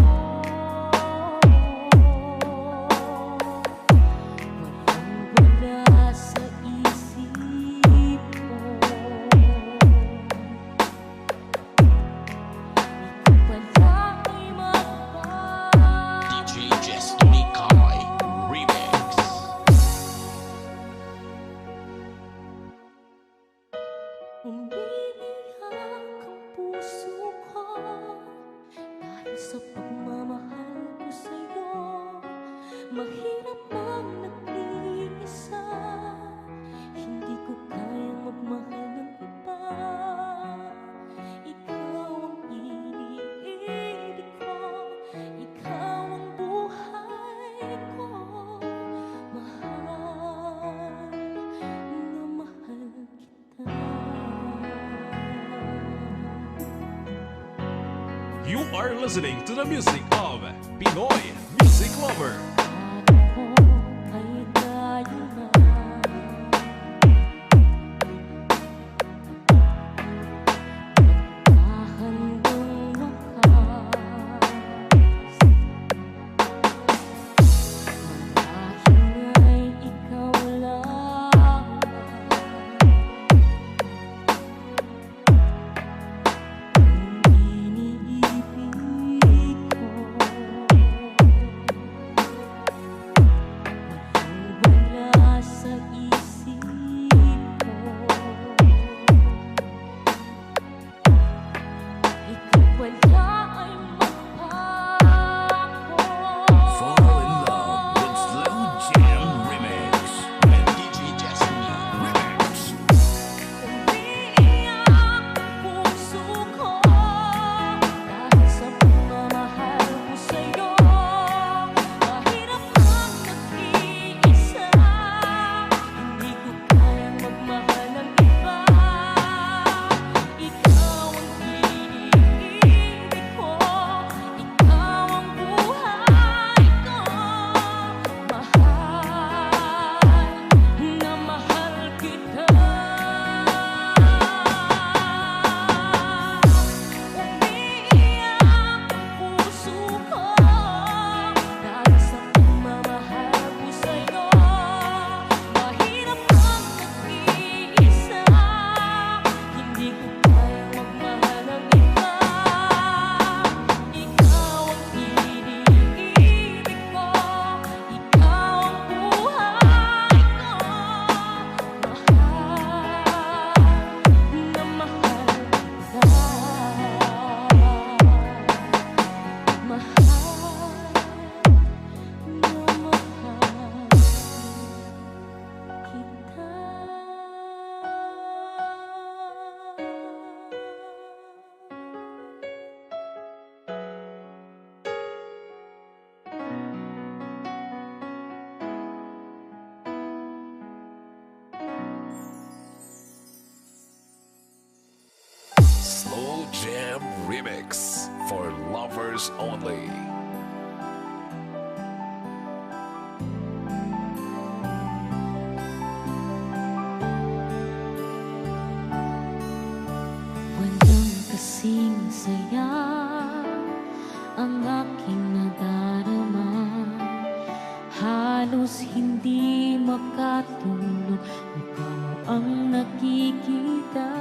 Walang-wala sa isip ko. DJ Destiny Kai Remix. Umiiyak ang puso ko dahil sa pagmamahal ko sa'yo. Mahirap ang nag-iisa, hindi ko kayang magmahal ng iba. Ikaw ang iniibig ko, ikaw ang buhay ko. Mahal na mahal kita. You are listening to the music of Pinoy Music Lover. Akala ko ay tayo na, hanggang wakas. Marahil nga'y ikaw lang ang iniibig ko. Walang-wala sa isip ko. Ikaw wala ay magpako. Fall in love with Slow Jam Remix with DJ Destiny Remix. Umiiyak ang puso ko dahil sa pagmamahal ko sa'yo. Mahirap ang nag-iisa, hindi ko kayang magmahal ng iba. Ikaw ang iniibig ko, ikaw ang buhay ko. Mahal na mahal kita. Umiiyak ang puso ko dahil sa pagmamahal ko sa'yo. Mahirap ang nag-iisa, hindi ko kayang magmahal ng iba. Ikaw ang iniibig ko, ikaw ang buhay ko. Mahal na mahal kita. Mahal na Slow Jam Remix for lovers only. walang kasing saya ang aking nadarama. Halos hindi makatulog, mukha mo ang nakikita.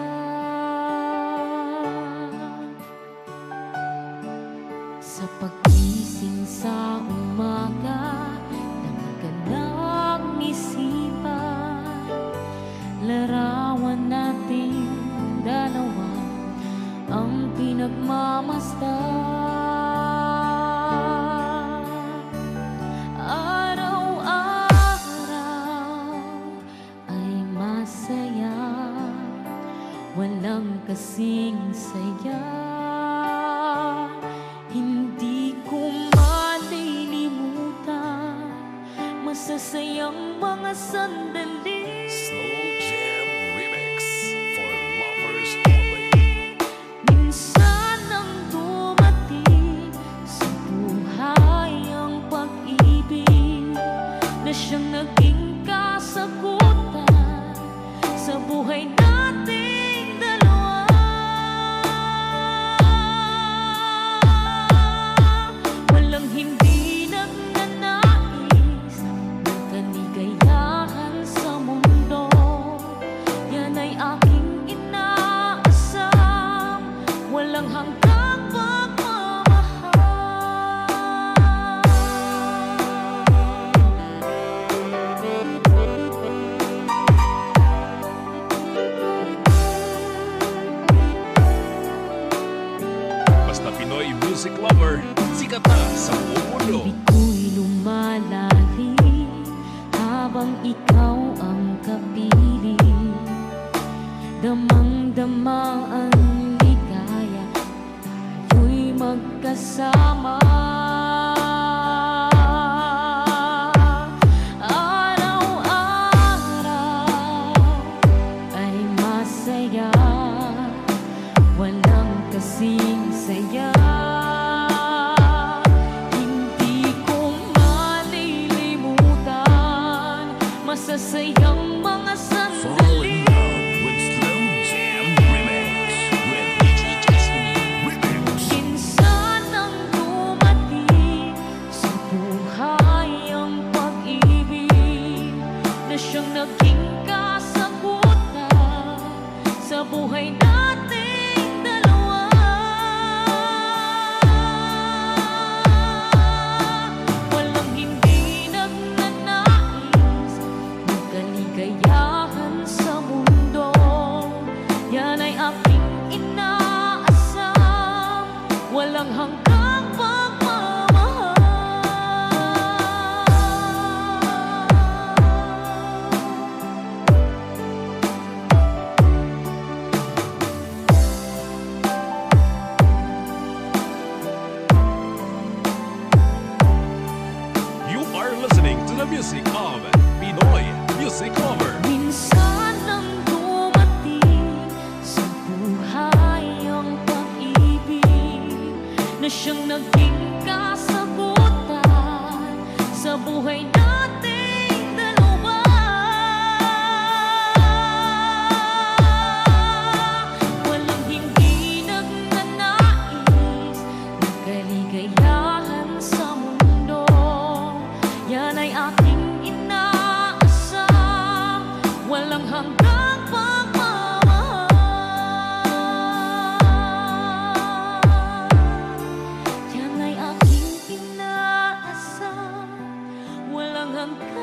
Sa pagising sa umaga, damag ka ng isipan. Larawan natin dalawa ang pinagmamasdan. Araw-araw ay masaya, walang kasing saya. Hindi ko malilimutan masasayang mga sandali. Slow Jam Remix for lovers only. Minsan nang dumating sa buhay ang pag-ibig na siyang naging kasagutan sa buhay nating dalawa. Walang hindi nagnanais ng kaligayahan sa mundo. Yan ay aking inaasam, walang hanggang pagmamahal. Basta Pinoy music lover, sikat na sa buong mundo. Ibig ko'y lumalalim habang ikaw ang kapiling. Damang-dama ang ligaya, tayo'y magkasama. Araw-araw ay masaya, walang kasing saya. Hindi ko malilimutan masasayang mga Fall in sandali. love with Slow Jam Remix with DJ Destiny Remix. Minsan nang dumating sa buhay ang pag-ibig na siyang naging kasagutan sa buhay nating dalawa. Walang hindi nagnanais ng kaligayahan sa mundo. Yan ay aking inaasam, walang hanggang pagmamahal. You are listening to the music of Pinoy Music Lover. Minsan nang dumating sa buhay ang pag-ibig na siyang naging kasagutan sa buhay nating dalawa. Walang hindi nagnanais ng kaligayahan sa mundo. Yan ay aking inaasam, walang hanggang pagmamahal. Yan ay aking inaasam, walang hanggang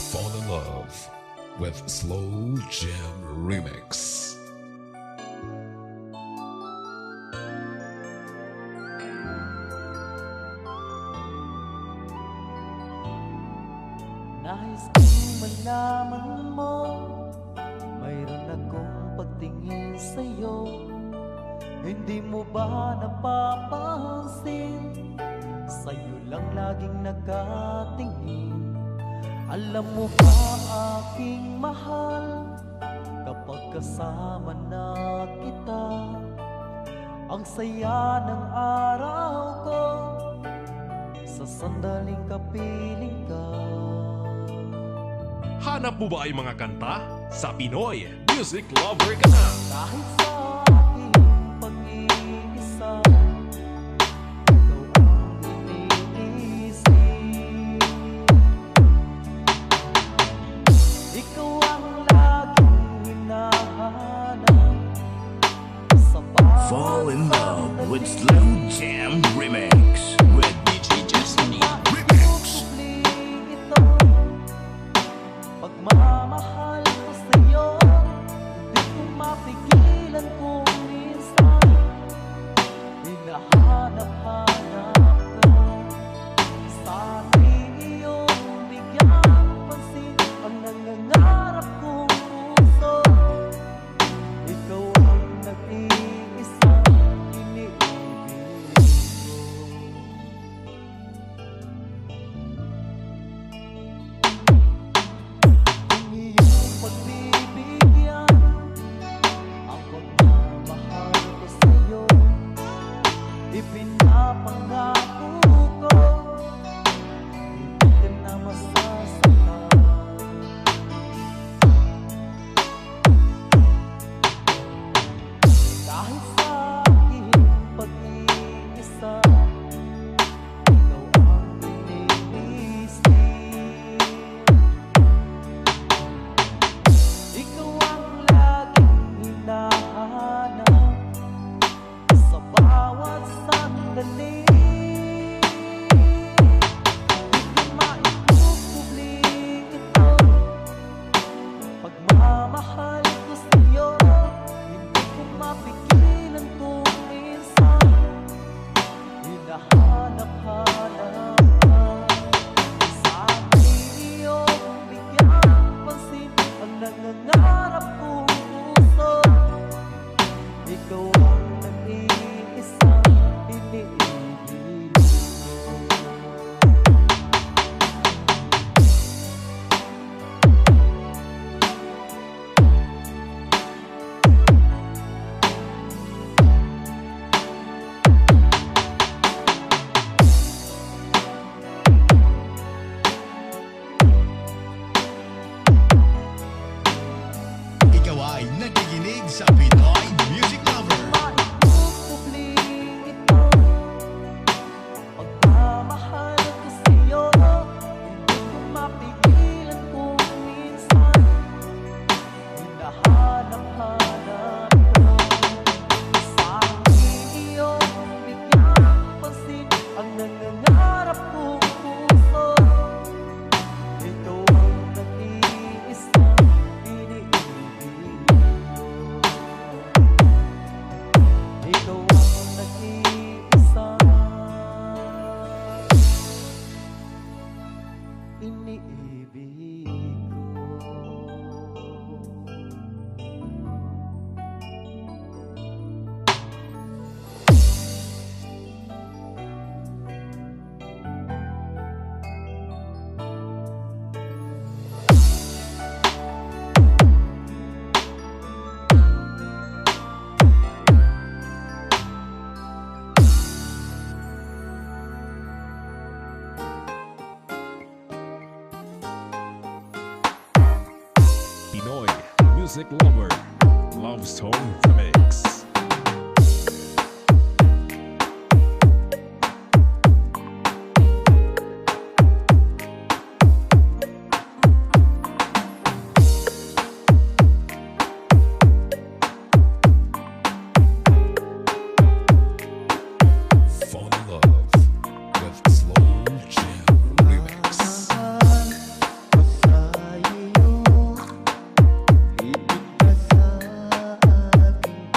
Fall in love with Slow Jam Remix. Nais kong malaman mo, mayroon akong pagtingin sa'yo. Hindi mo ba napapansin? Sa'yo lang laging nakatingin. Alam mo ba aking mahal, kapag kasama na kita, ang saya ng araw ko sa sandaling kapiling ka. Hanap mo ba ay mga kanta? Sa Pinoy Music Lover ka na! Kahit sa aking pag-iisa, ikaw ang iniisip. Ikaw ang laging hinahanap sa bawat Fall in love with Slow Jam Remix with DJ Destiny Remix. ito, pagmamahal ko sa'yo, hindi ko mapigilan kung minsan hinahanap-hanap ka. Sa aking iyong bigyan pansin ang nangangarap kong puso. Ikaw ang nag-iisang iniibig ko. Ang iyong pagbibigyan, ang pagmamahal ko sa'yo, ipinapangako ko, hindi ka na masasaktan. Kahit sa aking pag-iisa, ikaw ang iniisip. Ikaw ang laging hinahanap sa bawat sandali. Di ko maitutubli ito, pagmamahal ko sa'yo, hindi ko mapigilan kung minsan hinahanap-hanap ka. Sa aking iyong bigyan pansin ang nangangarap kong puso. Ikaw ang nag-iisang iniibig ko. Ikaw ay nakikinig sa Pinoy Music Lover. Maitutubli ito, pagmamahal ko sa'yo, hindi ko mapigilan kung minsan hinahanap-hanap ko. Sa aking iyong bigyan pansin ang nangangarap kong puso. Ikaw ang nag-iisang iniibig ko. Ikaw ang nag-iisang iniibig ko. Pinoy Music Lover Love Story Remix. Fall in love with Slow Jam Remix. Mahal ko sa iyo, ibig ka sa aking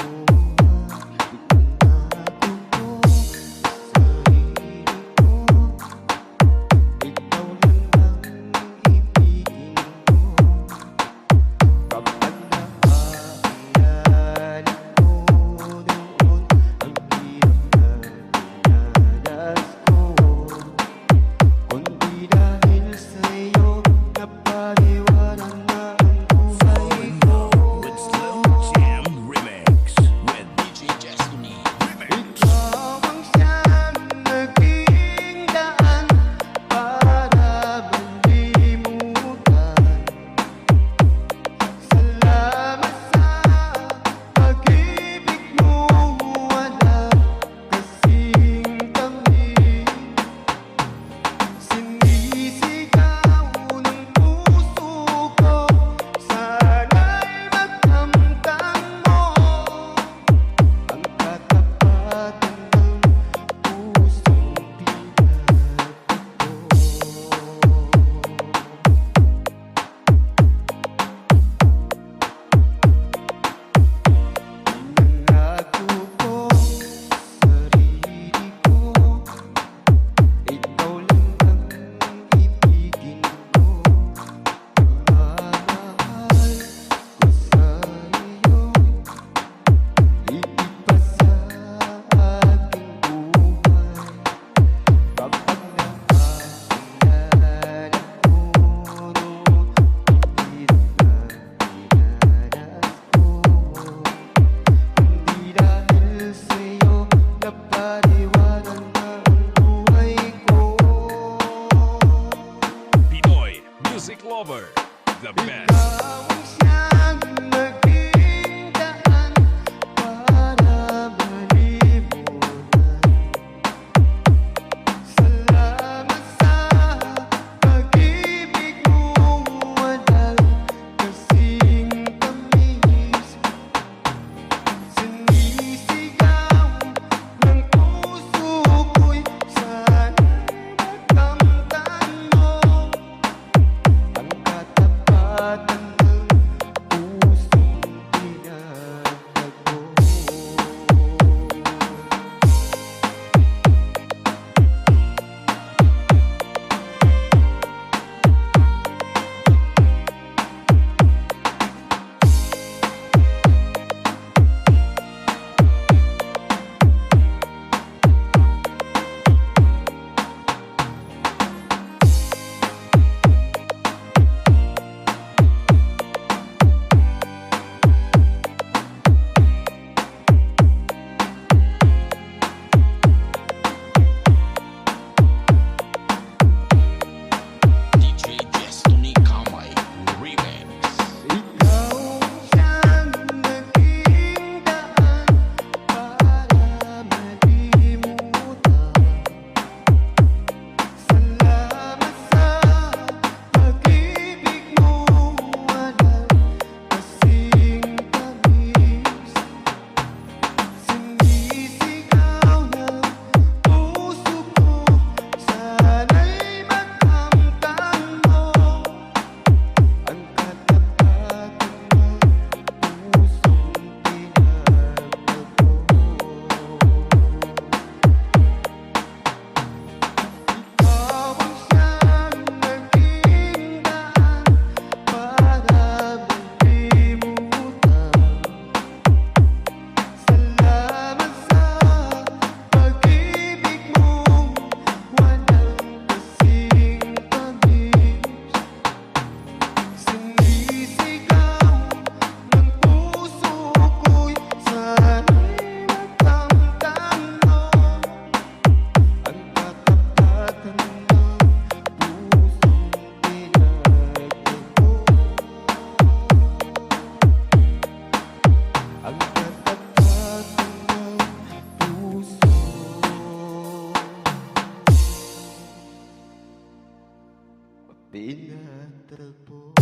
pinagtagpo.